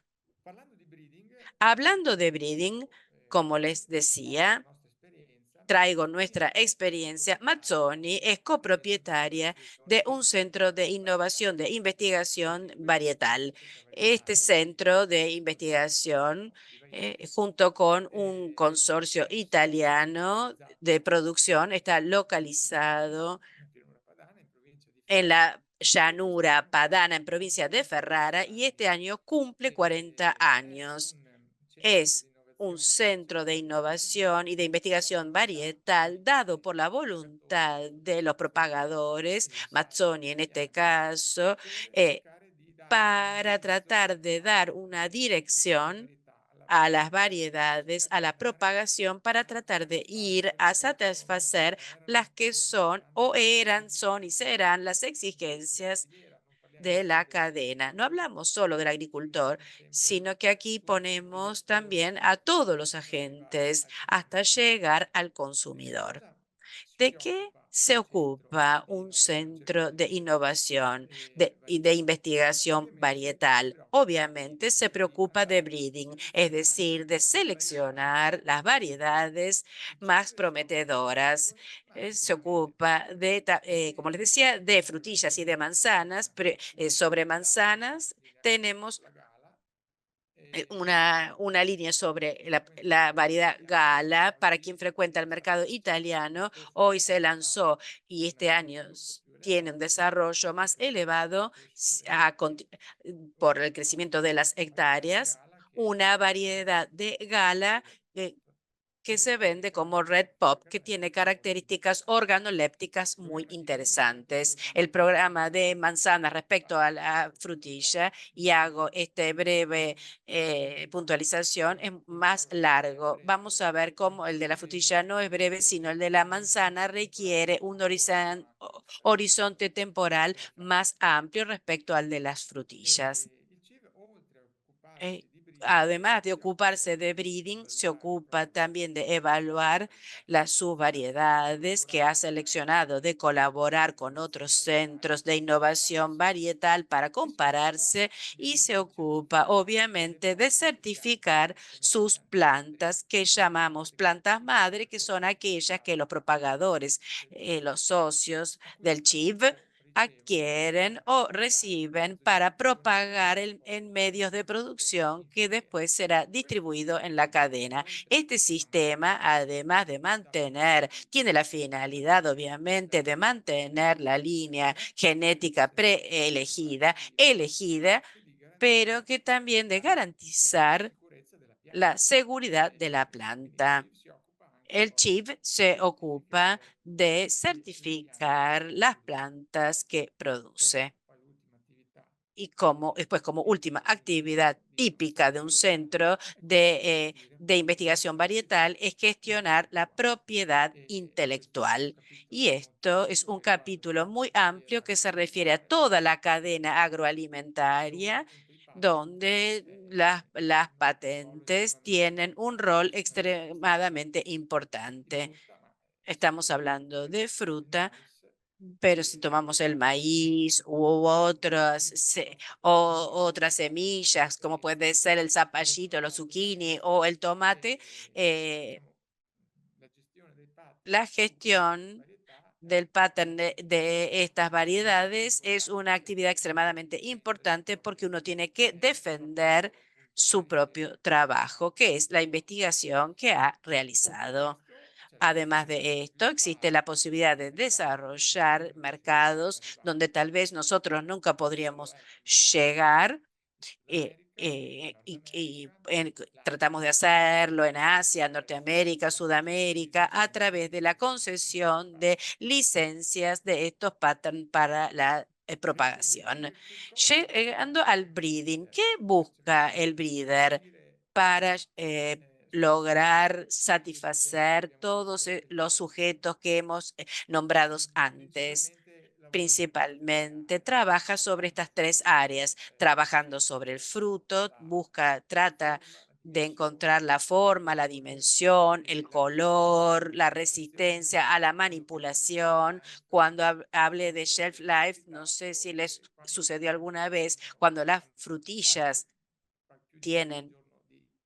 [SPEAKER 1] Hablando de breeding, como les decía, traigo nuestra experiencia. Mazzoni es copropietaria de un centro de innovación de investigación varietal. Este centro de investigación, junto con un consorcio italiano de producción, está localizado llanura
[SPEAKER 2] Questo
[SPEAKER 1] padana en provincia de Ferrara y
[SPEAKER 2] particolare
[SPEAKER 1] este año cumple
[SPEAKER 2] e
[SPEAKER 1] 40
[SPEAKER 2] è
[SPEAKER 1] años.
[SPEAKER 2] un centro
[SPEAKER 1] Es
[SPEAKER 2] di
[SPEAKER 1] un
[SPEAKER 2] innovazione
[SPEAKER 1] centro de innovación y de investigación varietal dado por la voluntad de los propagadores, Mazzoni en este caso,
[SPEAKER 2] per
[SPEAKER 1] eh,
[SPEAKER 2] cercare di dare un
[SPEAKER 1] para
[SPEAKER 2] indirizzo
[SPEAKER 1] tratar de dar una
[SPEAKER 2] alla
[SPEAKER 1] dirección
[SPEAKER 2] varietà,
[SPEAKER 1] a las
[SPEAKER 2] alla
[SPEAKER 1] variedades, a la
[SPEAKER 2] catena,
[SPEAKER 1] propagación, para tratar de ir a satisfacer
[SPEAKER 2] come
[SPEAKER 1] las
[SPEAKER 2] erano
[SPEAKER 1] que
[SPEAKER 2] o
[SPEAKER 1] son
[SPEAKER 2] saranno
[SPEAKER 1] o eran,
[SPEAKER 2] le
[SPEAKER 1] son y serán las
[SPEAKER 2] esigenze della
[SPEAKER 1] exigencias
[SPEAKER 2] filiera. Non parliamo
[SPEAKER 1] de
[SPEAKER 2] solo
[SPEAKER 1] la
[SPEAKER 2] del
[SPEAKER 1] cadena. No
[SPEAKER 2] consumatore,
[SPEAKER 1] hablamos solo del
[SPEAKER 2] ma
[SPEAKER 1] agricultor,
[SPEAKER 2] parliamo sempre
[SPEAKER 1] sino que aquí
[SPEAKER 2] di tutti gli
[SPEAKER 1] ponemos
[SPEAKER 2] attori
[SPEAKER 1] también a todos los
[SPEAKER 2] fino ad arrivare
[SPEAKER 1] agentes
[SPEAKER 2] al
[SPEAKER 1] hasta
[SPEAKER 2] consumatore.
[SPEAKER 1] llegar al
[SPEAKER 2] E di
[SPEAKER 1] consumidor.
[SPEAKER 2] cosa si
[SPEAKER 1] ¿De qué
[SPEAKER 2] occupa
[SPEAKER 1] se
[SPEAKER 2] un centro
[SPEAKER 1] ocupa
[SPEAKER 2] di
[SPEAKER 1] un
[SPEAKER 2] innovazione
[SPEAKER 1] centro de
[SPEAKER 2] genetica
[SPEAKER 1] innovación
[SPEAKER 2] e
[SPEAKER 1] y de
[SPEAKER 2] varietà?
[SPEAKER 1] investigación
[SPEAKER 2] Ovviamente si
[SPEAKER 1] varietal?
[SPEAKER 2] preoccupa
[SPEAKER 1] Obviamente se
[SPEAKER 2] di
[SPEAKER 1] preocupa de
[SPEAKER 2] andare a
[SPEAKER 1] breeding, es
[SPEAKER 2] selezionare
[SPEAKER 1] decir, de
[SPEAKER 2] le varietà
[SPEAKER 1] seleccionar las variedades
[SPEAKER 2] il
[SPEAKER 1] más
[SPEAKER 2] CIV si occupa di
[SPEAKER 1] prometedoras.
[SPEAKER 2] frutta, ma
[SPEAKER 1] Se
[SPEAKER 2] sicuramente
[SPEAKER 1] ocupa de, como les decía, de
[SPEAKER 2] di
[SPEAKER 1] frutillas y de manzanas.
[SPEAKER 2] una
[SPEAKER 1] Sobre
[SPEAKER 2] varietà
[SPEAKER 1] manzanas
[SPEAKER 2] linea
[SPEAKER 1] tenemos
[SPEAKER 2] la Gala,
[SPEAKER 1] una línea sobre
[SPEAKER 2] questo
[SPEAKER 1] la variedad Gala. Para quien
[SPEAKER 2] probabilmente
[SPEAKER 1] frecuenta el
[SPEAKER 2] sarà
[SPEAKER 1] mercado italiano, hoy
[SPEAKER 2] forse
[SPEAKER 1] se lanzó
[SPEAKER 2] portato
[SPEAKER 1] y
[SPEAKER 2] in
[SPEAKER 1] este
[SPEAKER 2] uno
[SPEAKER 1] año
[SPEAKER 2] sviluppo più
[SPEAKER 1] tiene un
[SPEAKER 2] elevato
[SPEAKER 1] desarrollo más
[SPEAKER 2] perché
[SPEAKER 1] elevado
[SPEAKER 2] questo repubblicano
[SPEAKER 1] por el
[SPEAKER 2] questa
[SPEAKER 1] crecimiento de las
[SPEAKER 2] varietà
[SPEAKER 1] hectáreas,
[SPEAKER 2] Gala che
[SPEAKER 1] una
[SPEAKER 2] viene
[SPEAKER 1] variedad de Gala eh,
[SPEAKER 2] appunto
[SPEAKER 1] que se vende como Red Pop, que tiene características organolépticas muy
[SPEAKER 2] Allora ti chiedo
[SPEAKER 1] interesantes.
[SPEAKER 2] di
[SPEAKER 1] El programa de manzana respecto a la frutilla, y hago este breve puntualización, es más largo. Vamos a ver cómo el de la frutilla no es breve, sino el de la manzana requiere un horizonte temporal más amplio respecto al de las frutillas.
[SPEAKER 2] il CIV oltre a
[SPEAKER 1] Eh,
[SPEAKER 2] occuparsi di breeding
[SPEAKER 1] Además de
[SPEAKER 2] si occupa
[SPEAKER 1] ocuparse de
[SPEAKER 2] ovviamente di
[SPEAKER 1] breeding, se
[SPEAKER 2] evaluare
[SPEAKER 1] ocupa
[SPEAKER 2] quali
[SPEAKER 1] también
[SPEAKER 2] siano
[SPEAKER 1] de
[SPEAKER 2] le
[SPEAKER 1] evaluar
[SPEAKER 2] varietà
[SPEAKER 1] las
[SPEAKER 2] potenziali e di
[SPEAKER 1] subvariedades que ha
[SPEAKER 2] collaborare
[SPEAKER 1] seleccionado, de colaborar con otros centros de innovación varietal para
[SPEAKER 2] e si occupa
[SPEAKER 1] compararse, y
[SPEAKER 2] ovviamente
[SPEAKER 1] se
[SPEAKER 2] di
[SPEAKER 1] ocupa
[SPEAKER 2] certificare le
[SPEAKER 1] obviamente de
[SPEAKER 2] piante potenziali
[SPEAKER 1] certificar
[SPEAKER 2] come le
[SPEAKER 1] sus
[SPEAKER 2] piante madri,
[SPEAKER 1] plantas que llamamos plantas madre, que son aquellas que los propagadores, los socios del CHIV,
[SPEAKER 2] ricevono
[SPEAKER 1] adquieren
[SPEAKER 2] per
[SPEAKER 1] o
[SPEAKER 2] dare
[SPEAKER 1] reciben
[SPEAKER 2] questo
[SPEAKER 1] para
[SPEAKER 2] certificato
[SPEAKER 1] propagar en
[SPEAKER 2] poi
[SPEAKER 1] medios de
[SPEAKER 2] distribuito
[SPEAKER 1] producción
[SPEAKER 2] in
[SPEAKER 1] que
[SPEAKER 2] filiera.
[SPEAKER 1] después será
[SPEAKER 2] Questo
[SPEAKER 1] distribuido en la
[SPEAKER 2] sistema,
[SPEAKER 1] cadena.
[SPEAKER 2] oltre
[SPEAKER 1] Este
[SPEAKER 2] a
[SPEAKER 1] sistema,
[SPEAKER 2] mantenere
[SPEAKER 1] además de
[SPEAKER 2] questa
[SPEAKER 1] mantener, tiene la finalidad,
[SPEAKER 2] varietà
[SPEAKER 1] obviamente, de mantener la línea
[SPEAKER 2] selezionata,
[SPEAKER 1] genética preelegida, elegida,
[SPEAKER 2] e di
[SPEAKER 1] pero
[SPEAKER 2] garantire
[SPEAKER 1] que también de
[SPEAKER 2] la
[SPEAKER 1] garantizar
[SPEAKER 2] sicurezza della
[SPEAKER 1] la
[SPEAKER 2] pianta.
[SPEAKER 1] seguridad de la
[SPEAKER 2] Quindi il
[SPEAKER 1] planta.
[SPEAKER 2] CIV si occupa anche
[SPEAKER 1] El
[SPEAKER 2] poi
[SPEAKER 1] CHIV
[SPEAKER 2] di
[SPEAKER 1] se ocupa
[SPEAKER 2] certificare
[SPEAKER 1] de
[SPEAKER 2] le piante che
[SPEAKER 1] certificar las
[SPEAKER 2] produce.
[SPEAKER 1] plantas que
[SPEAKER 2] Come
[SPEAKER 1] produce.
[SPEAKER 2] poi l'ultima attività
[SPEAKER 1] Y como, después, como última actividad
[SPEAKER 2] di
[SPEAKER 1] típica de un
[SPEAKER 2] innovazione varietale
[SPEAKER 1] centro
[SPEAKER 2] è quella di gestire
[SPEAKER 1] de
[SPEAKER 2] la
[SPEAKER 1] investigación
[SPEAKER 2] proprietà
[SPEAKER 1] varietal, es gestionar la
[SPEAKER 2] intellettuale.
[SPEAKER 1] propiedad
[SPEAKER 2] Questo è un
[SPEAKER 1] intelectual. Y
[SPEAKER 2] capitolo molto
[SPEAKER 1] esto es
[SPEAKER 2] ampio
[SPEAKER 1] un
[SPEAKER 2] che va
[SPEAKER 1] capítulo
[SPEAKER 2] dalla
[SPEAKER 1] muy amplio
[SPEAKER 2] filiera
[SPEAKER 1] que se refiere a
[SPEAKER 2] agroalimentare
[SPEAKER 1] toda la cadena
[SPEAKER 2] all'agricoltura, dove
[SPEAKER 1] agroalimentaria,
[SPEAKER 2] appunto i patent
[SPEAKER 1] donde las
[SPEAKER 2] hanno un ruolo
[SPEAKER 1] patentes
[SPEAKER 2] estremamente
[SPEAKER 1] tienen un rol
[SPEAKER 2] importante. Noi stiamo
[SPEAKER 1] extremadamente
[SPEAKER 2] parlando di
[SPEAKER 1] importante.
[SPEAKER 2] frutta, ma si
[SPEAKER 1] Estamos
[SPEAKER 2] occupa
[SPEAKER 1] hablando
[SPEAKER 2] anche
[SPEAKER 1] de
[SPEAKER 2] del
[SPEAKER 1] fruta,
[SPEAKER 2] mais
[SPEAKER 1] pero si
[SPEAKER 2] e
[SPEAKER 1] tomamos el
[SPEAKER 2] della
[SPEAKER 1] maíz u otras,
[SPEAKER 2] fruttivicolo
[SPEAKER 1] otras semillas, como puede ser el zapallito, los zucchini o el tomate, eh,
[SPEAKER 2] diciamo la gestione dei
[SPEAKER 1] la
[SPEAKER 2] patent su queste
[SPEAKER 1] gestión
[SPEAKER 2] varietà
[SPEAKER 1] del pattern de estas
[SPEAKER 2] è molto
[SPEAKER 1] variedades es una
[SPEAKER 2] importante
[SPEAKER 1] actividad extremadamente
[SPEAKER 2] difendere il
[SPEAKER 1] importante porque uno
[SPEAKER 2] proprio
[SPEAKER 1] tiene que
[SPEAKER 2] il proprio
[SPEAKER 1] defender
[SPEAKER 2] lavoro appunto
[SPEAKER 1] su propio
[SPEAKER 2] scientifico.
[SPEAKER 1] trabajo, que es la investigación que ha
[SPEAKER 2] Oltre a
[SPEAKER 1] realizado.
[SPEAKER 2] questo c'è la
[SPEAKER 1] Además
[SPEAKER 2] possibilità di
[SPEAKER 1] de esto, existe
[SPEAKER 2] sviluppare
[SPEAKER 1] la posibilidad de
[SPEAKER 2] mercati
[SPEAKER 1] desarrollar
[SPEAKER 2] dove nessuno è
[SPEAKER 1] mercados donde
[SPEAKER 2] arrivato.
[SPEAKER 1] tal vez nosotros nunca
[SPEAKER 2] Quello
[SPEAKER 1] podríamos
[SPEAKER 2] è per esempio
[SPEAKER 1] llegar,
[SPEAKER 2] l'America, Nord
[SPEAKER 1] y
[SPEAKER 2] America,
[SPEAKER 1] tratamos de
[SPEAKER 2] l'Asia,
[SPEAKER 1] hacerlo en Asia,
[SPEAKER 2] attraverso
[SPEAKER 1] Norteamérica,
[SPEAKER 2] la concessione di
[SPEAKER 1] Sudamérica, a través de la
[SPEAKER 2] licenze di
[SPEAKER 1] concesión de
[SPEAKER 2] patent.
[SPEAKER 1] licencias de estos patterns para la propagación.
[SPEAKER 2] Che cosa
[SPEAKER 1] Llegando
[SPEAKER 2] busca
[SPEAKER 1] al
[SPEAKER 2] il
[SPEAKER 1] breeding,
[SPEAKER 2] breeder?
[SPEAKER 1] ¿qué busca
[SPEAKER 2] Semplicemente
[SPEAKER 1] el
[SPEAKER 2] di
[SPEAKER 1] breeder
[SPEAKER 2] garantire
[SPEAKER 1] para
[SPEAKER 2] soddisfare
[SPEAKER 1] lograr
[SPEAKER 2] tutte le esigenze che
[SPEAKER 1] satisfacer
[SPEAKER 2] abbiamo
[SPEAKER 1] todos
[SPEAKER 2] visto
[SPEAKER 1] los
[SPEAKER 2] prima?
[SPEAKER 1] sujetos que hemos nombrados antes?
[SPEAKER 2] Principalmente lavora su queste tre
[SPEAKER 1] Principalmente
[SPEAKER 2] aree,
[SPEAKER 1] trabaja sobre estas tres áreas, trabajando sobre el fruto,
[SPEAKER 2] la
[SPEAKER 1] trata
[SPEAKER 2] forma, la
[SPEAKER 1] de
[SPEAKER 2] dimensione,
[SPEAKER 1] encontrar la
[SPEAKER 2] il
[SPEAKER 1] forma, la
[SPEAKER 2] colore
[SPEAKER 1] dimensión, el
[SPEAKER 2] e la resistenza
[SPEAKER 1] color, la
[SPEAKER 2] all'operazione
[SPEAKER 1] resistencia a la
[SPEAKER 2] quello che è il shelf
[SPEAKER 1] manipulación.
[SPEAKER 2] life
[SPEAKER 1] Cuando hable de shelf
[SPEAKER 2] e
[SPEAKER 1] life,
[SPEAKER 2] il
[SPEAKER 1] no sé
[SPEAKER 2] fatto
[SPEAKER 1] si les
[SPEAKER 2] che quando
[SPEAKER 1] sucedió
[SPEAKER 2] si
[SPEAKER 1] alguna vez,
[SPEAKER 2] hanno
[SPEAKER 1] cuando las
[SPEAKER 2] appunto
[SPEAKER 1] frutillas
[SPEAKER 2] più di qualche
[SPEAKER 1] tienen
[SPEAKER 2] giorno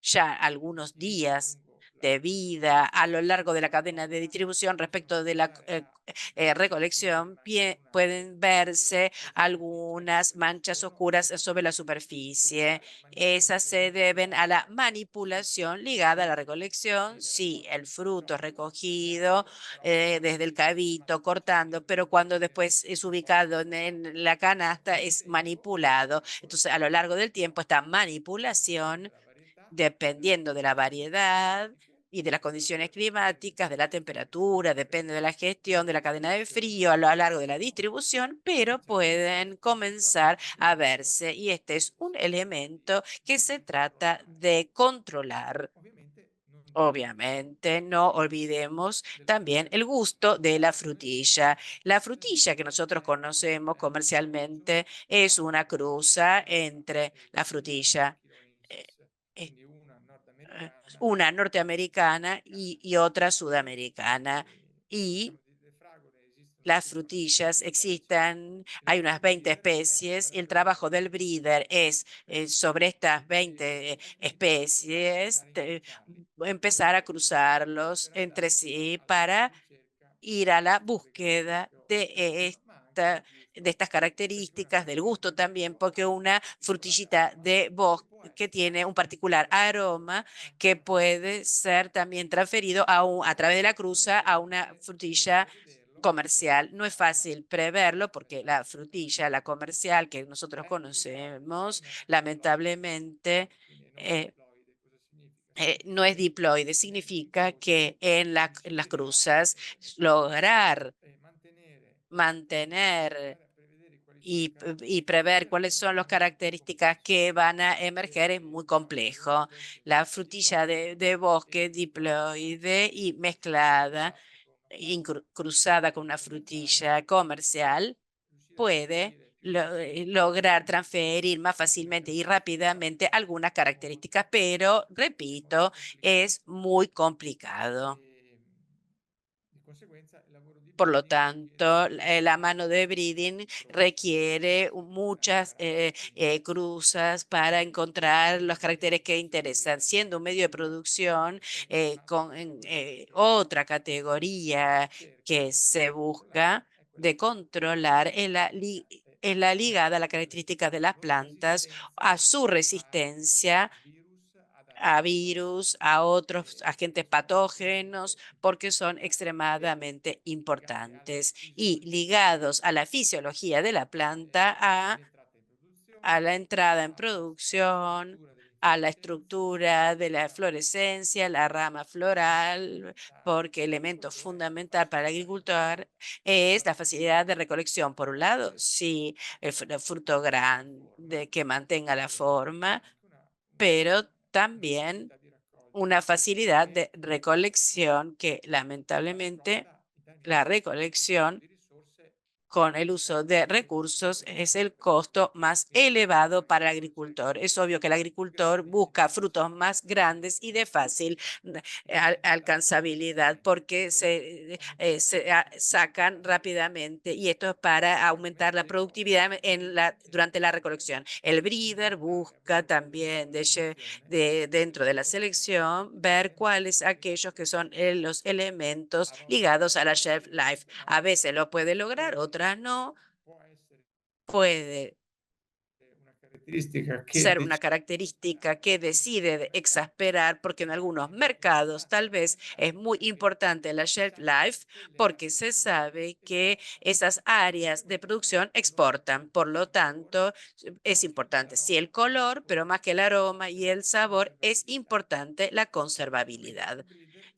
[SPEAKER 1] ya algunos
[SPEAKER 2] di vita
[SPEAKER 1] días
[SPEAKER 2] lungo
[SPEAKER 1] de vida a lo largo de la cadena de distribución respecto de la recolección, pueden verse algunas manchas oscuras sobre la superficie. Esas se deben a la manipulación ligada a la recolección. Sí, el fruto es recogido desde el cabito, cortando, pero cuando después es ubicado en la canasta es manipulado. Entonces, a lo largo del tiempo, esta manipulación, dependiendo de la variedad y de las condiciones climáticas, de la temperatura, depende de la gestión de la cadena de frío a lo largo de la distribución, pero pueden comenzar a verse. Y este es un elemento que se trata de controlar. Obviamente, no olvidemos también el gusto de la frutilla. La frutilla que nosotros conocemos comercialmente es una cruza entre la frutilla, eh, eh, una norteamericana y otra sudamericana. Y las frutillas existen, hay unas 20 especies y el trabajo del breeder es sobre estas 20 especies empezar a cruzarlos entre sí para ir a la búsqueda de estas características, del gusto también, porque una frutillita de bosque tiene un particular aroma que puede ser también transferido a través de la cruza a una frutilla comercial. No es fácil preverlo porque la frutilla, la comercial que nosotros conocemos, lamentablemente, eh, no es diploide. Significa que en las cruzas lograr mantener y prever cuáles son las características que van a emerger es muy complejo. La frutilla de bosque diploide y mezclada, cruzada con una frutilla comercial, puede lograr transferir más fácilmente y rápidamente algunas características, pero, repito, es muy complicado. Por lo tanto, la mano de breeding requiere muchas cruzas para encontrar los caracteres que interesan, siendo un medio de producción otra categoría que se busca de controlar en la ligada a las características de las plantas, a su resistencia a virus, a otros agentes patógenos, porque son extremadamente importantes y ligados a la fisiología de la planta, a la entrada en producción, a la estructura de la florescencia, la rama floral, porque elemento fundamental para el agricultor es la facilidad de recolección. Por un lado, sí, el fruto grande que mantenga la forma, pero también una facilidad de recolección que lamentablemente la recolección con el uso de recursos es el costo más elevado para el agricultor. Es obvio que el agricultor busca frutos más grandes y de fácil alcanzabilidad porque sacan rápidamente y esto es para aumentar la productividad durante la recolección. El breeder busca también dentro de la selección ver cuáles aquellos que son los elementos ligados a la shelf life. A veces lo puede lograr, otras no. Puede
[SPEAKER 2] Caratteristica che
[SPEAKER 1] ser una
[SPEAKER 2] decide
[SPEAKER 1] característica que decide de exasperar, porque en algunos mercados tal vez es muy importante la shelf life, porque se sabe que esas áreas de producción exportan. Por lo tanto, es importante sí el color, pero más que el aroma y el sabor, es importante la conservabilidad.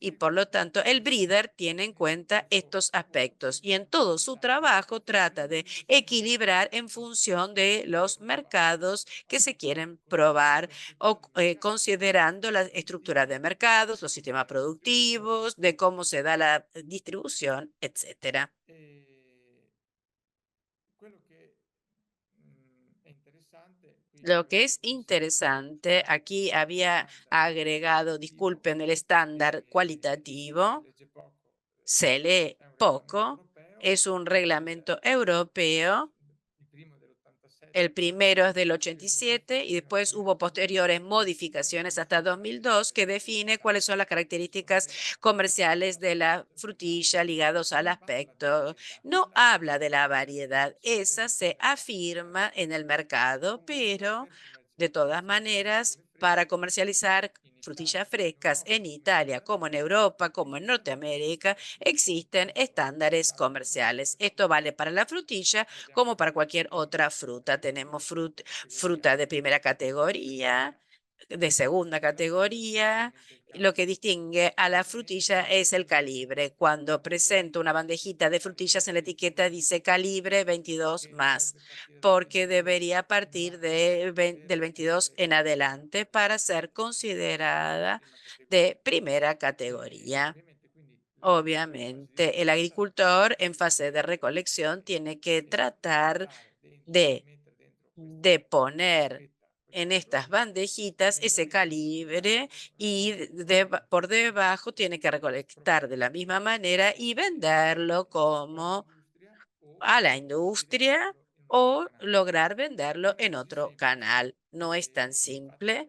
[SPEAKER 1] Y por lo tanto, el breeder tiene en cuenta estos aspectos y en todo su trabajo trata de equilibrar en función de los mercados que se quieren probar o considerando la estructura de mercados, los sistemas productivos, de cómo se da la distribución, etcétera.
[SPEAKER 2] quello che è interessante, quindi
[SPEAKER 1] Lo que
[SPEAKER 2] quello
[SPEAKER 1] es
[SPEAKER 2] che
[SPEAKER 1] interesante, aquí había agregado, disculpen, el estándar
[SPEAKER 2] si
[SPEAKER 1] cualitativo,
[SPEAKER 2] legge poco,
[SPEAKER 1] se lee
[SPEAKER 2] è un regolamento
[SPEAKER 1] poco,
[SPEAKER 2] europeo,
[SPEAKER 1] es un reglamento europeo
[SPEAKER 2] il primo del
[SPEAKER 1] El primero es del 87 y después hubo posteriores modificaciones hasta 2002 que define cuáles son las características comerciales de la frutilla ligados al aspecto. No habla de la variedad, esa se afirma en el mercado, pero de todas maneras, para comercializar frutillas frescas en Italia, como en Europa, como en Norteamérica, existen estándares comerciales. Esto vale para la frutilla como para cualquier otra fruta. Tenemos fruta de primera categoría, de segunda categoría. Lo que distingue a la frutilla es el calibre. Cuando presento una bandejita de frutillas en la etiqueta dice calibre 22 más, porque debería partir del 22 en adelante para ser considerada de primera categoría. Obviamente, el agricultor en fase de recolección tiene que tratar de, de poner en estas bandejitas ese calibre y por debajo tiene que recolectar de la misma manera y venderlo como a la industria o lograr venderlo en otro canal. No es tan simple.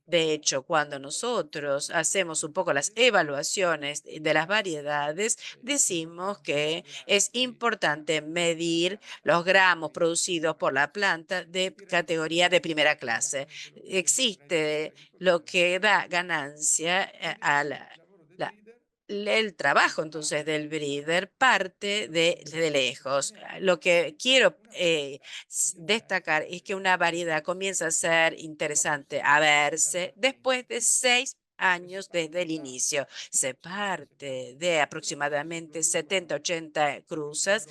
[SPEAKER 1] De hecho, cuando nosotros hacemos un poco las evaluaciones de las variedades, decimos que es importante medir los gramos producidos por la planta de categoría de primera clase. Existe lo que da ganancia a la- el trabajo entonces del breeder parte de lejos. Lo que quiero destacar es que una variedad comienza a ser interesante a verse después de 6 años desde el inicio. Se parte de aproximadamente 70, 80 cruzas.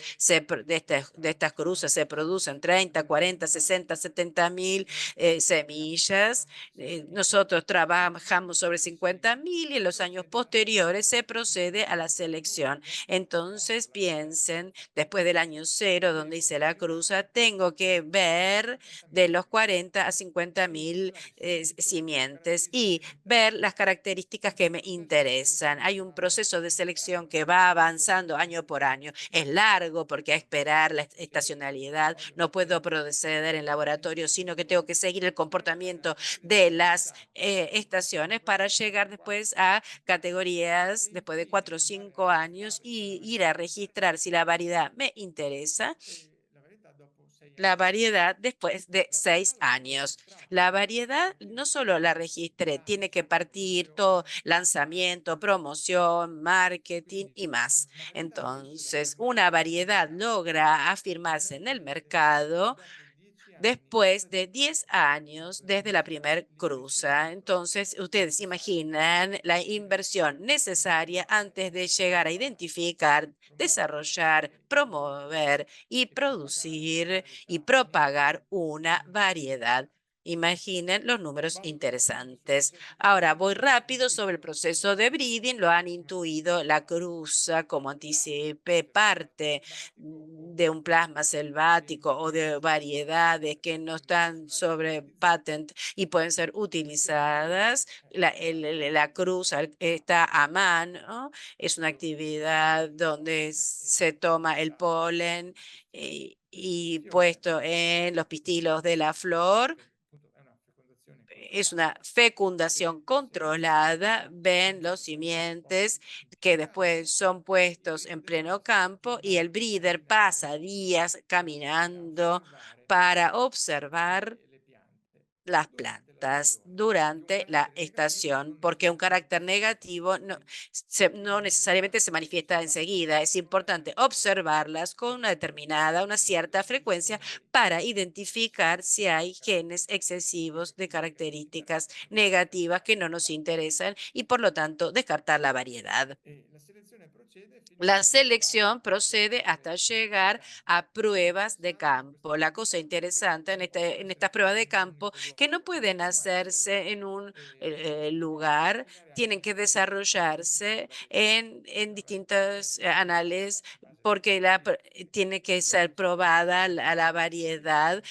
[SPEAKER 1] De estas cruzas se producen 30, 40, 60, 70.000 semillas. Nosotros trabajamos sobre 50.000 y en los años posteriores se procede a la selección. Entonces piensen, después del año cero, donde hice la cruza, tengo que ver de los 40 a 50.000 simientes y ver las características que me interesan. Hay un proceso de selección que va avanzando año por año. Es largo porque hay que esperar la estacionalidad. No puedo proceder en laboratorio, sino que tengo que seguir el comportamiento de las estaciones para llegar después a categorías después de 4 o 5 años y ir a registrar si la variedad me interesa, la variedad después de 6 años. La variedad no solo la registré, tiene que partir todo lanzamiento, promoción, marketing y más. Entonces, una variedad logra afirmarse en el mercado después de 10 años desde la primer cruza. Entonces, ustedes imaginan la inversión necesaria antes de llegar a identificar, desarrollar, promover y producir y propagar una variedad. Imaginen los números interesantes. Ahora voy rápido sobre el proceso de breeding. Lo han intuido, la cruza, como anticipé, parte de un plasma selvático o de variedades que no están sobre patent y pueden ser utilizadas. La cruz está a mano, es una actividad donde se toma el polen y puesto en los pistilos de la flor. Es una fecundación controlada, ven los simientes que después son puestos en pleno campo y el breeder pasa días caminando para observar las plantas durante la estación, porque un carácter negativo no necesariamente se manifiesta enseguida. Es importante observarlas con una cierta frecuencia para identificar si hay genes excesivos de características negativas que no nos interesan y por lo tanto descartar la variedad. La selección procede hasta llegar a pruebas de campo. La cosa interesante en estas pruebas de campo que no pueden hacerse en un lugar, tienen que desarrollarse en distintos anales porque tiene que ser probada la variedad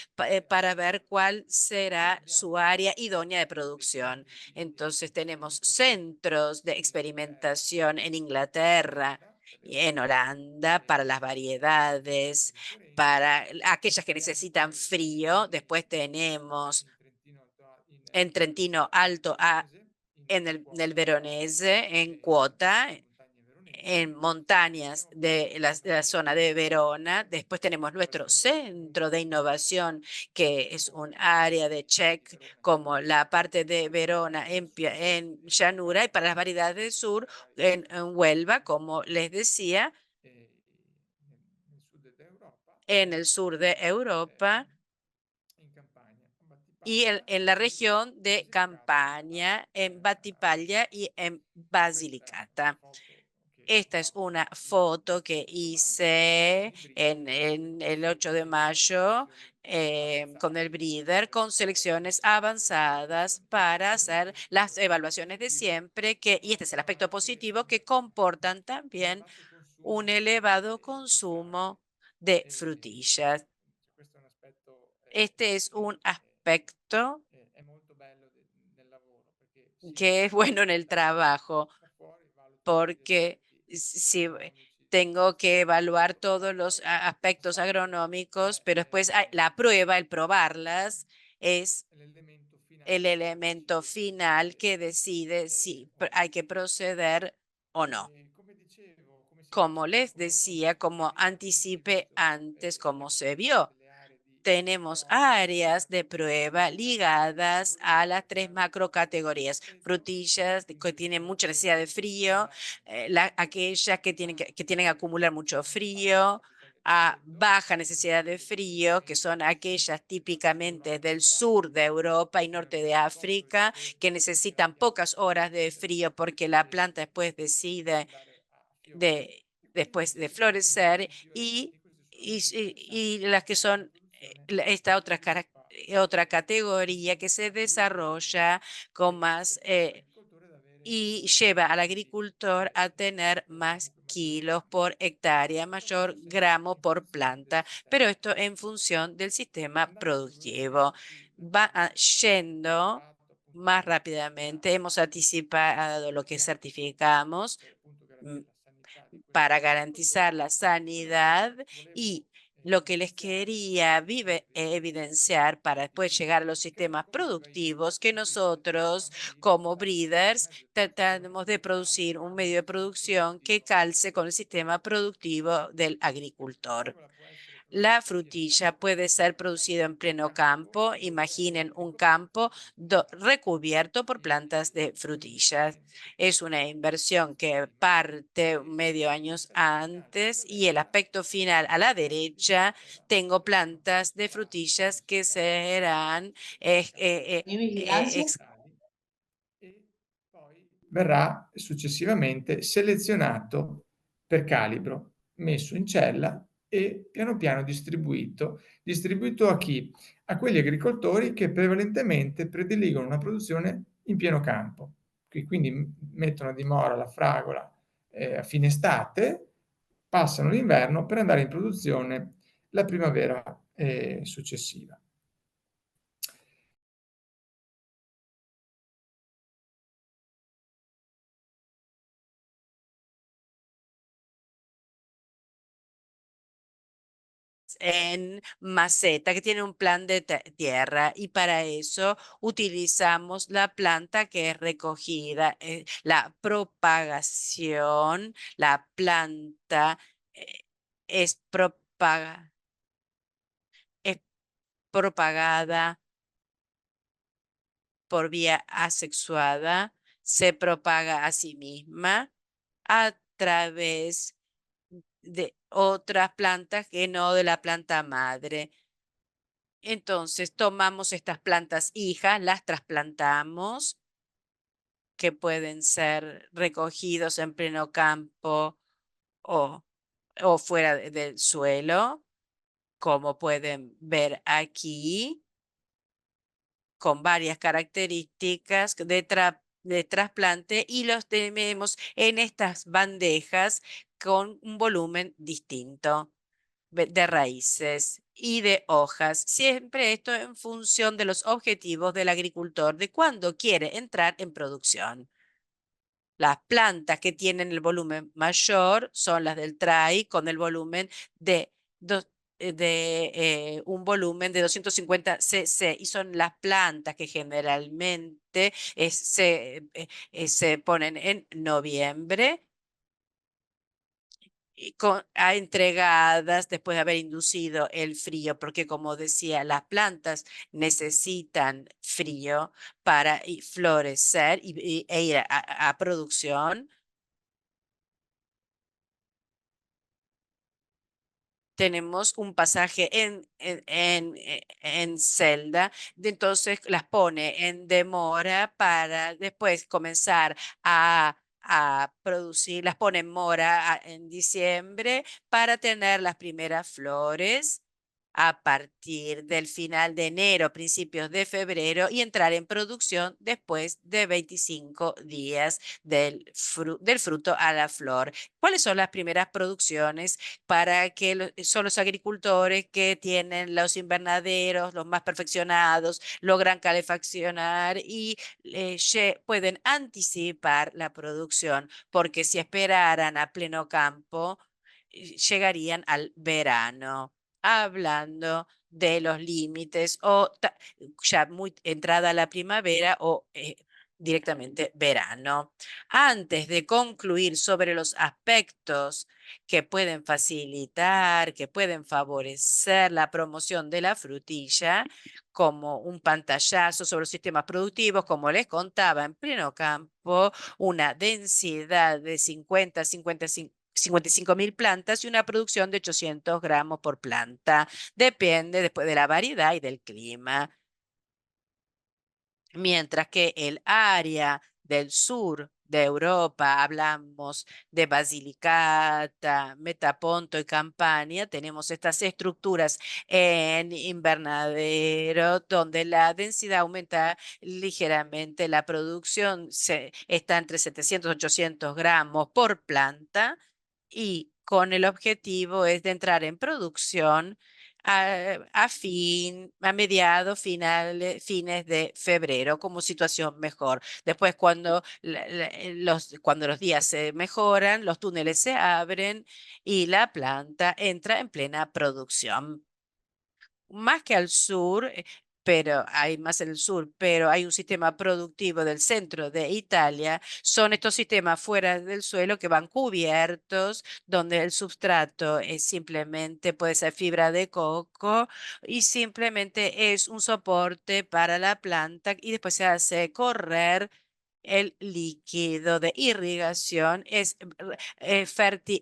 [SPEAKER 1] para ver cuál será su área idónea de producción. Entonces tenemos centros de experimentación en Inglaterra Y en Holanda, para las variedades, para aquellas que necesitan frío, después tenemos en Trentino Alto, en el Veronese, en Quota, en montañas de la zona de Verona. Después tenemos nuestro centro de innovación, que es un área de check, como la parte de Verona en llanura, y para las variedades del sur, en Huelva, como les decía, en el sur de Europa y en la región de Campania, en Battipaglia y en Basilicata. Esta es una foto que hice en el 8 de mayo con el Breeder, con selecciones avanzadas para hacer las evaluaciones de siempre, y este es el aspecto positivo, que comportan también un elevado consumo de frutillas. Este es un aspecto que es bueno en el trabajo, porque si tengo que evaluar todos los aspectos agronómicos, pero después la prueba, el probarlas, es el elemento final que decide si hay que proceder o no. Como les decía, como anticipé antes, como se vio, tenemos áreas de prueba ligadas a las tres macrocategorías: frutillas que tienen mucha necesidad de frío, aquellas que tienen que acumular mucho frío, a baja necesidad de frío, que son aquellas típicamente del sur de Europa y norte de África, que necesitan pocas horas de frío porque la planta después decide de, después de florecer, y las que son esta otra categoría que se desarrolla con más y lleva al agricultor a tener más kilos por hectárea, mayor gramo por planta, pero esto en función del sistema productivo. Va yendo más rápidamente, hemos anticipado lo que certificamos mm, para garantizar la sanidad, y lo que les quería evidenciar para después llegar a los sistemas productivos, que nosotros como breeders tratamos de producir un medio de producción que calce con el sistema productivo del agricultor. La frutilla puede ser producida en pleno campo. Imaginen un campo recubierto por plantas de frutillas. Es una inversión que parte medio años antes, y el aspecto final a la derecha tengo plantas de frutillas que serán
[SPEAKER 3] Mi vigilancia.
[SPEAKER 2] e poi verrà successivamente selezionato per calibro, messo in cella e piano piano distribuito. Distribuito a chi? A quegli agricoltori che prevalentemente prediligono una produzione in pieno campo, che quindi mettono a dimora la fragola a fine estate, passano l'inverno per andare in produzione la primavera successiva.
[SPEAKER 1] en maceta, que tiene un plan de tierra, y para eso utilizamos la planta que es recogida, la propagación. La planta eh, es es propagada por vía asexuada, se propaga a sí misma a través de otras plantas que no de la planta madre. Entonces tomamos estas plantas hijas, las trasplantamos, que pueden ser recogidos en pleno campo o, o fuera del suelo, como pueden ver aquí, con varias características de trasplante, y los tenemos en estas bandejas con un volumen distinto de raíces y de hojas. Siempre esto en función de los objetivos del agricultor, de cuándo quiere entrar en producción. Las plantas que tienen el volumen mayor son las del TRAI con el volumen de, un volumen de 250 cc y son las plantas que generalmente se ponen en noviembre y entregadas después de haber inducido el frío, porque como decía, las plantas necesitan frío para florecer e ir a producción. Tenemos un pasaje en celda, entonces las pone en demora para después comenzar a producir, las pone en mora en diciembre para tener las primeras flores a partir del final de enero, principios de febrero y entrar en producción después de 25 días del fruto a la flor. ¿Cuáles son las primeras producciones para que son los agricultores que tienen los invernaderos, los más perfeccionados, logran calefaccionar y pueden anticipar la producción? Porque si esperaran a pleno campo, llegarían al verano? Hablando de los límites o ya muy entrada la primavera o directamente verano. Antes de concluir sobre los aspectos que pueden facilitar, que pueden favorecer la promoción de la frutilla, como un pantallazo sobre los sistemas productivos, como les contaba, en pleno campo, una densidad de 55.000 plantas y una producción de 800 gramos por planta. Depende después de la variedad y del clima. Mientras que el área del sur de Europa, hablamos de Basilicata, Metaponto y Campania, tenemos estas estructuras en invernadero donde la densidad aumenta ligeramente, la producción está entre 700 y 800 gramos por planta y con el objetivo es de entrar en producción a mediados, fines de febrero como situación mejor. Después, cuando los días se mejoran, los túneles se abren y la planta entra en plena producción. Más que al sur, pero hay más en el sur, pero hay un sistema productivo del centro de Italia. Son estos sistemas fuera del suelo que van cubiertos, donde el substrato es simplemente puede ser fibra de coco y simplemente es un soporte para la planta y después se hace correr el líquido de irrigación es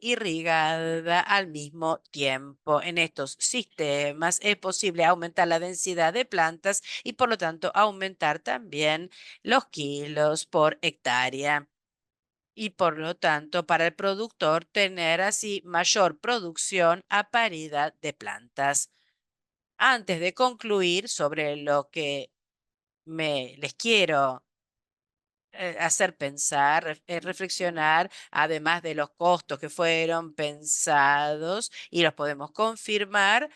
[SPEAKER 1] irrigada al mismo tiempo. En estos sistemas es posible aumentar la densidad de plantas y por lo tanto aumentar también los kilos por hectárea. Y por lo tanto, para el productor, tener así mayor producción a paridad de plantas. Antes de concluir sobre lo que les quiero hacer pensar, reflexionar, además de los costos que fueron pensados y los podemos confirmar,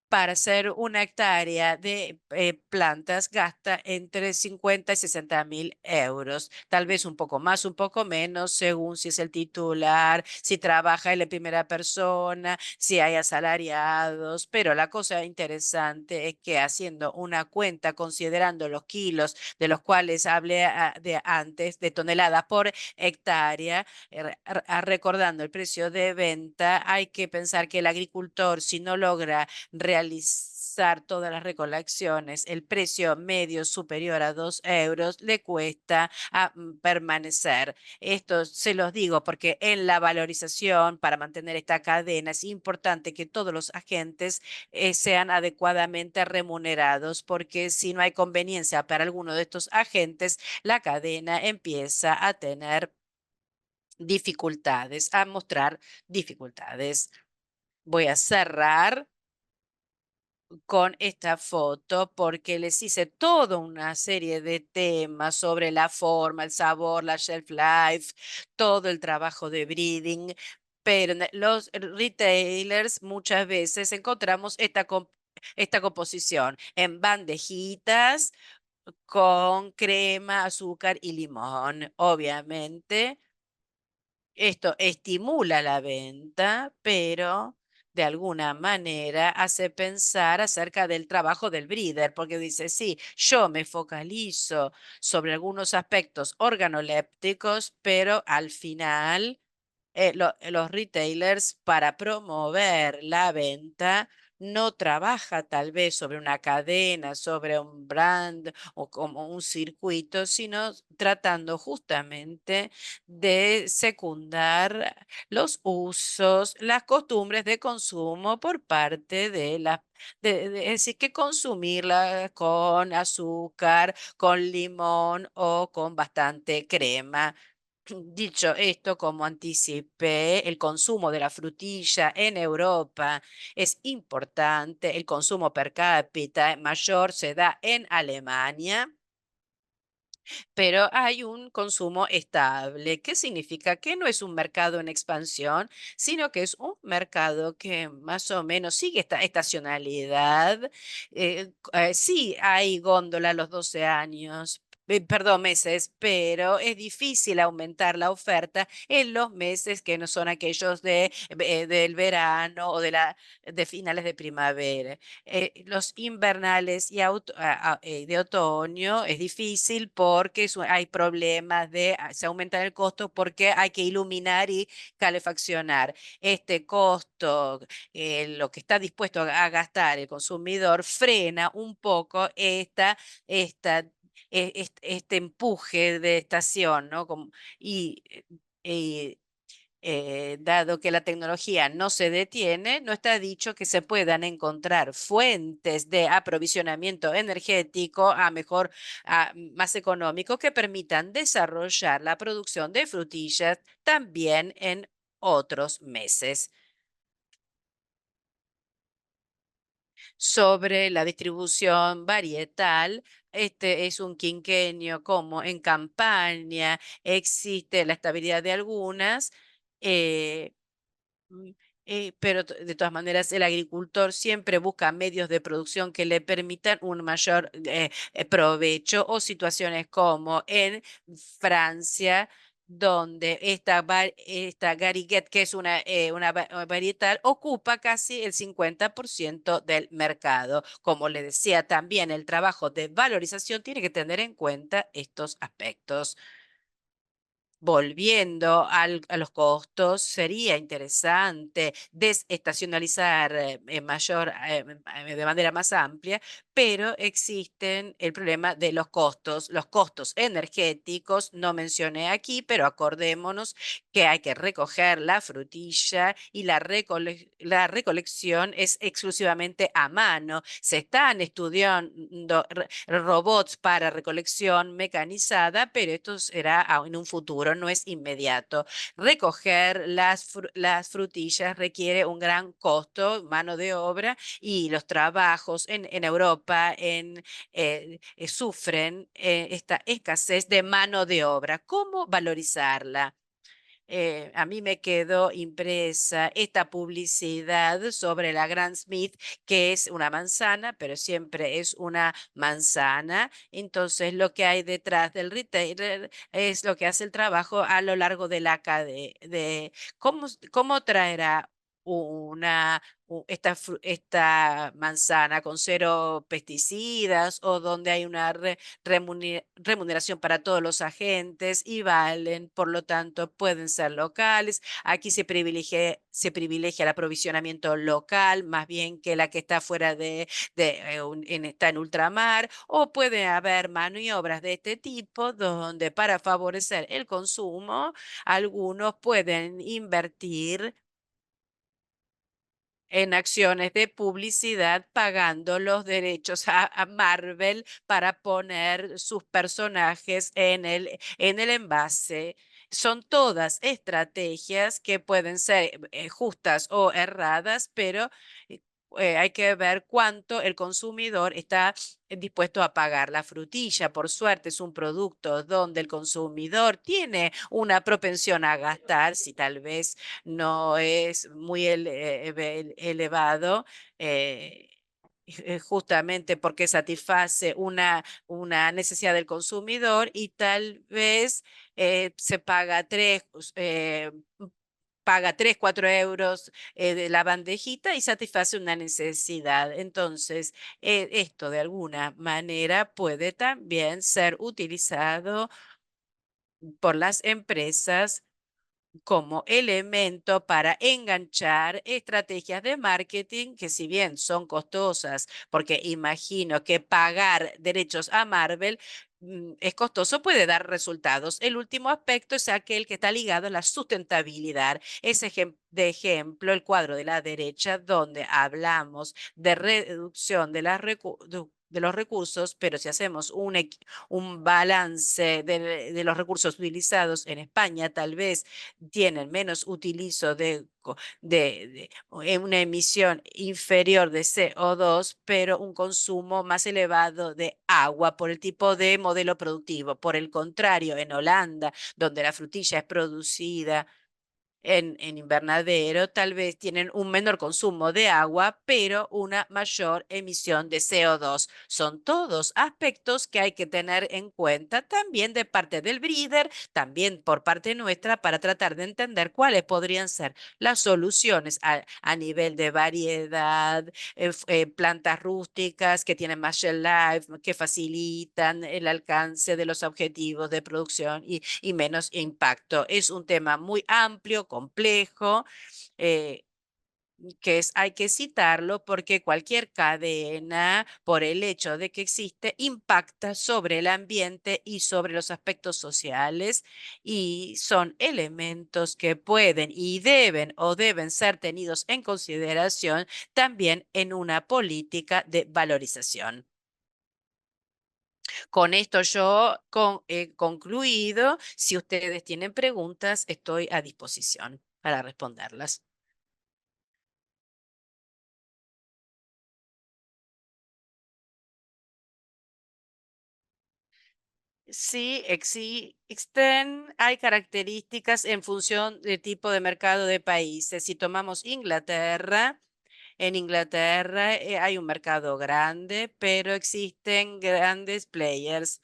[SPEAKER 1] para hacer una hectárea de plantas gasta entre 50 y 60.000 euros, tal vez un poco más, un poco menos, según si es el titular, si trabaja en la primera persona, si hay asalariados, pero la cosa interesante es que haciendo una cuenta, considerando los kilos de los cuales hablé de antes, de toneladas por hectárea, recordando el precio de venta, hay que pensar que el agricultor, si no logra realizar todas las recolecciones, el precio medio superior a 2 euros le cuesta permanecer. Esto se los digo porque en la valorización para mantener esta cadena es importante que todos los agentes sean adecuadamente remunerados, porque si no hay conveniencia para alguno de estos agentes, la cadena empieza a tener dificultades, a mostrar dificultades. Voy a cerrar con esta foto porque les hice toda una serie de temas sobre la forma, el sabor, la shelf life, todo el trabajo de breeding, pero en los retailers muchas veces encontramos esta composición en bandejitas con crema, azúcar y limón. Obviamente, esto estimula la venta, pero de alguna manera hace pensar acerca del trabajo del breeder, porque dice, sí, yo me focalizo sobre algunos aspectos organolépticos, pero al final los retailers para promover la venta no trabaja tal vez sobre una cadena, sobre un brand o como un circuito, sino tratando justamente de secundar los usos, las costumbres de consumo por parte de la es decir, que consumirla con azúcar, con limón o con bastante crema. Dicho esto, como anticipé, el consumo de la frutilla en Europa es importante. El consumo per cápita mayor se da en Alemania, pero hay un consumo estable. ¿Qué significa? Que no es un mercado en expansión, sino que es un mercado que más o menos sigue esta estacionalidad. Sí, hay góndola a los 12 años. Perdón, meses, pero es difícil aumentar la oferta en los meses que no son aquellos del verano o de finales de primavera. Los invernales y de otoño es difícil porque hay problemas se aumenta el costo porque hay que iluminar y calefaccionar. Este costo, lo que está dispuesto a gastar el consumidor, frena un poco esta, este empuje de estación, ¿no? Y, eh, dado que la tecnología no se detiene, no está dicho que se puedan encontrar fuentes de aprovisionamiento energético más económico que permitan desarrollar la producción de frutillas también en otros meses. Sobre la distribución varietal, este es un quinquenio como en campaña, existe la estabilidad de algunas. eh, Mm, pero de todas maneras, el agricultor siempre busca medios de producción que le permitan un mayor provecho o situaciones como en Francia, donde esta Gariguet, que es una varietal, ocupa casi el 50% del mercado. Como le decía, también el trabajo de valorización tiene que tener en cuenta estos aspectos. Volviendo a los costos, sería interesante desestacionalizar de manera más amplia, pero existen el problema de los costos energéticos, no mencioné aquí, pero acordémonos que hay que recoger la frutilla y la recolección es exclusivamente a mano. Se están estudiando robots para recolección mecanizada, pero esto será en un futuro, no es inmediato. Recoger las frutillas requiere un gran costo, mano de obra, y los trabajos en Europa sufren esta escasez de mano de obra. ¿Cómo valorizarla? A mí me quedó impresa esta publicidad sobre la Gran Smith, que es una manzana, pero siempre es una manzana. Entonces, lo que hay detrás del retailer es lo que hace el trabajo a lo largo de la cadena. ¿Cómo traerá esta manzana con cero pesticidas o donde hay una remuneración para todos los agentes y valen, por lo tanto, pueden ser locales? Aquí se privilegia el aprovisionamiento local más bien que la que está fuera está en ultramar, o puede haber maniobras de este tipo donde para favorecer el consumo, algunos pueden invertir en acciones de publicidad pagando los derechos a Marvel para poner sus personajes en el envase. Son todas estrategias que pueden ser justas o erradas, pero hay que ver cuánto el consumidor está dispuesto a pagar. La frutilla, por suerte, es un producto donde el consumidor tiene una propensión a gastar, si tal vez no es muy elevado. eh, justamente porque satisface una necesidad del consumidor y tal vez se paga paga 3, 4 euros de la bandejita y satisface una necesidad. Entonces, esto de alguna manera puede también ser utilizado por las empresas como elemento para enganchar estrategias de marketing que si bien son costosas, porque imagino que pagar derechos a Marvel es costoso, puede dar resultados. El último aspecto es aquel que está ligado a la sustentabilidad. Es de ejemplo el cuadro de la derecha donde hablamos de reducción de de los recursos, pero si hacemos un balance de los recursos utilizados en España, tal vez tienen menos utilizo de una emisión inferior de CO2, pero un consumo más elevado de agua por el tipo de modelo productivo. Por el contrario, en Holanda, donde la frutilla es producida en invernadero, tal vez tienen un menor consumo de agua, pero una mayor emisión de CO2. Son todos aspectos que hay que tener en cuenta también de parte del breeder, también por parte nuestra, para tratar de entender cuáles podrían ser las soluciones a nivel de variedad, plantas rústicas que tienen más shelf life, que facilitan el alcance de los objetivos de producción y menos impacto. Es un tema muy amplio, complejo, eh, hay que citarlo porque cualquier cadena, por el hecho de que existe, impacta sobre el ambiente y sobre los aspectos sociales y son elementos que pueden y deben o deben ser tenidos en consideración también en una política de valorización. Con esto yo he concluido. Si ustedes tienen preguntas, estoy a disposición para responderlas. Sí, existen, hay características en función del tipo de mercado de países. Si tomamos Inglaterra, en Inglaterra hay un mercado grande, pero existen grandes players.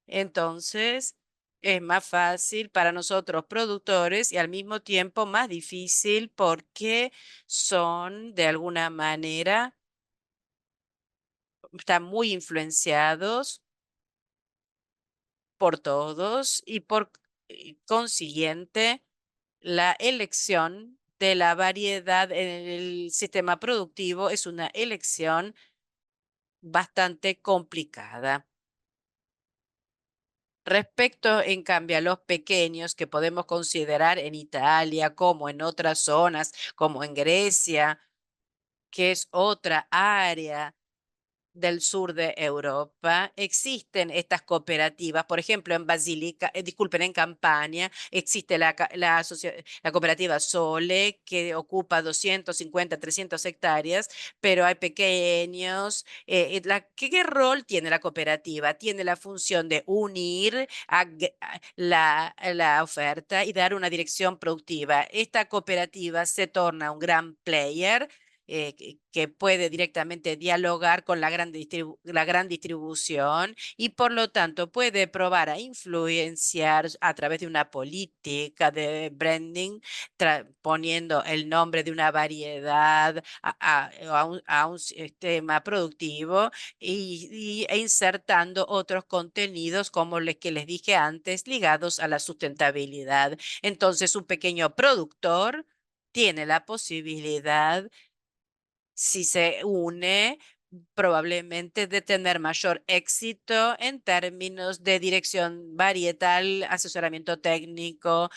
[SPEAKER 1] Entonces, es más fácil para nosotros productores y al mismo tiempo más difícil porque son de alguna manera, están muy influenciados por todos y por consiguiente la elección de la variedad en el sistema productivo es una elección bastante complicada. Respecto, en cambio, a los pequeños que podemos considerar en Italia, como en otras zonas, como en Grecia, que es otra área del sur de Europa, existen estas cooperativas. Por ejemplo, en disculpen, en Campania existe la cooperativa Sole, que ocupa 250, 300 hectáreas, pero hay pequeños. ¿Qué rol tiene la cooperativa? Tiene la función de unir la oferta y dar una dirección productiva. Esta cooperativa se torna un gran player que puede directamente dialogar con la gran distribución y por lo tanto puede probar a influenciar a través de una política de branding, poniendo el nombre de una variedad a un sistema productivo e insertando otros contenidos como los que les dije antes, ligados a la sustentabilidad. Entonces, un pequeño productor tiene la posibilidad, si se une, probablemente de tener mayor éxito en términos de dirección varietal, asesoramiento técnico.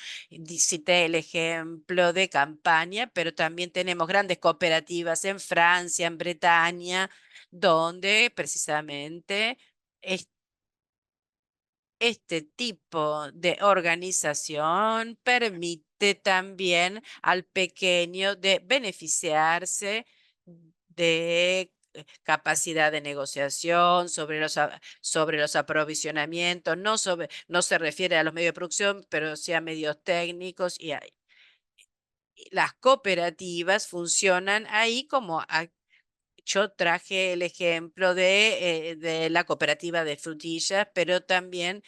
[SPEAKER 1] Cité el ejemplo de campaña, pero también tenemos grandes cooperativas en Francia, en Bretaña, donde precisamente este tipo de organización permite también al pequeño de beneficiarse de capacidad de negociación sobre sobre los aprovisionamientos. No se refiere a los medios de producción, pero sí a medios técnicos y las cooperativas funcionan ahí como Yo traje el ejemplo de la cooperativa de frutillas, pero también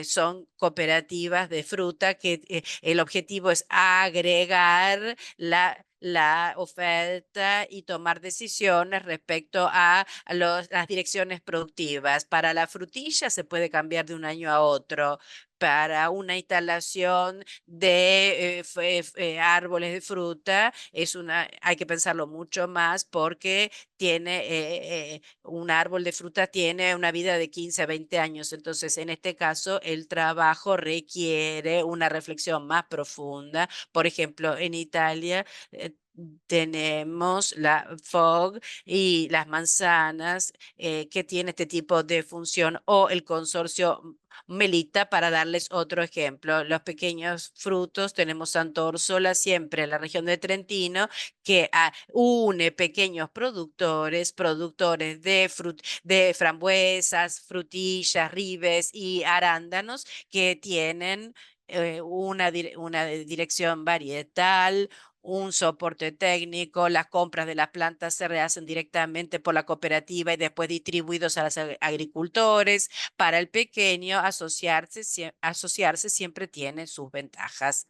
[SPEAKER 1] son cooperativas de fruta que el objetivo es agregar la oferta y tomar decisiones respecto a las direcciones productivas. Para la frutilla se puede cambiar de un año a otro. Para una instalación de árboles de fruta hay que pensarlo mucho más porque un árbol de fruta tiene una vida de 15 a 20 años. Entonces, en este caso, el trabajo requiere una reflexión más profunda. Por ejemplo, en Italia tenemos la FOG y las manzanas que tiene este tipo de función, o el consorcio Melita, para darles otro ejemplo. Los pequeños frutos, tenemos Sant'Orsola siempre en la región de Trentino, que une pequeños productores de frambuesas, frutillas, ribes y arándanos, que tienen una dirección varietal, un soporte técnico. Las compras de las plantas se rehacen directamente por la cooperativa y después distribuidos a los agricultores. Para el pequeño, asociarse siempre tiene sus ventajas.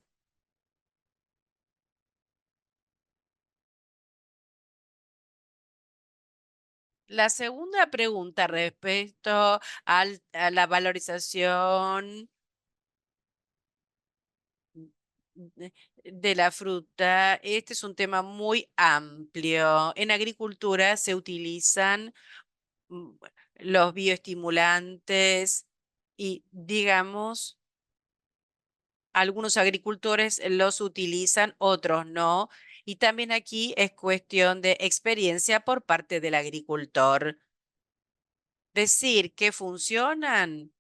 [SPEAKER 1] La segunda pregunta respecto a la valorización de la fruta, este es un tema muy amplio. En agricultura se utilizan mm, los bioestimulantes y, digamos, algunos agricultores los utilizan, otros no. Y también aquí es cuestión de experiencia por parte del agricultor. Decir que funcionan,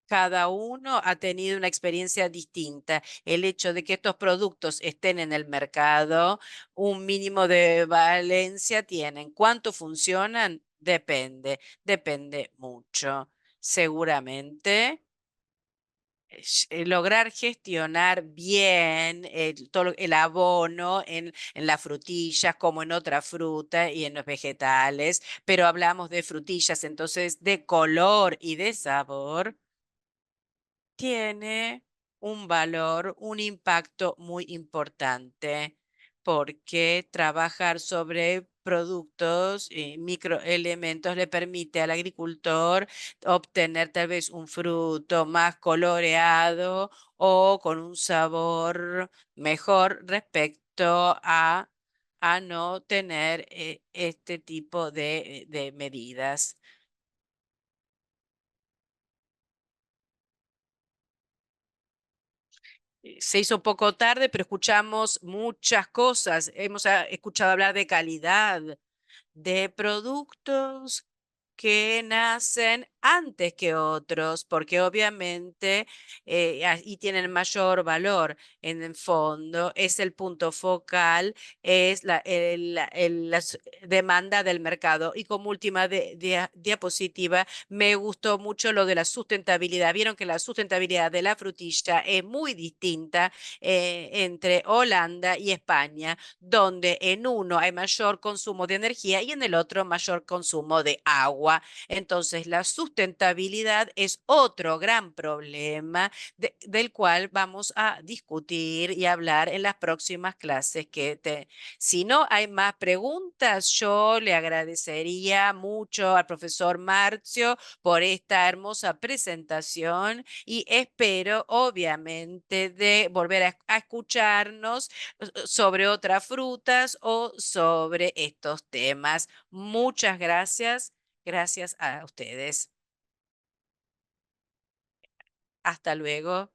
[SPEAKER 1] cada uno ha tenido una experiencia distinta. El hecho de que estos productos estén en el mercado, un mínimo de valencia tienen. ¿Cuánto funcionan? Depende mucho. Seguramente lograr gestionar bien el abono en las frutillas como en otra fruta y en los vegetales, pero hablamos de frutillas, entonces de color y de sabor tiene un valor, un impacto muy importante, porque trabajar sobre productos y microelementos le permite al agricultor obtener tal vez un fruto más coloreado o con un sabor mejor respecto a no tener este tipo de medidas. Se hizo un poco tarde, pero escuchamos muchas cosas. Hemos escuchado hablar de calidad, de productos que nacen antes que otros, porque obviamente y tienen mayor valor. En el fondo, es el punto focal, es la demanda del mercado. Y como última diapositiva, me gustó mucho lo de la sustentabilidad. Vieron que la sustentabilidad de la frutilla es muy distinta entre Holanda y España, donde en uno hay mayor consumo de energía y en el otro mayor consumo de agua. Entonces, la sustentabilidad es otro gran problema del cual vamos a discutir y hablar en las próximas clases. Si no hay más preguntas, yo le agradecería mucho al profesor Marcio por esta hermosa presentación y espero, obviamente, de volver a escucharnos sobre otras frutas o sobre estos temas. Muchas gracias. Gracias a ustedes. Hasta luego.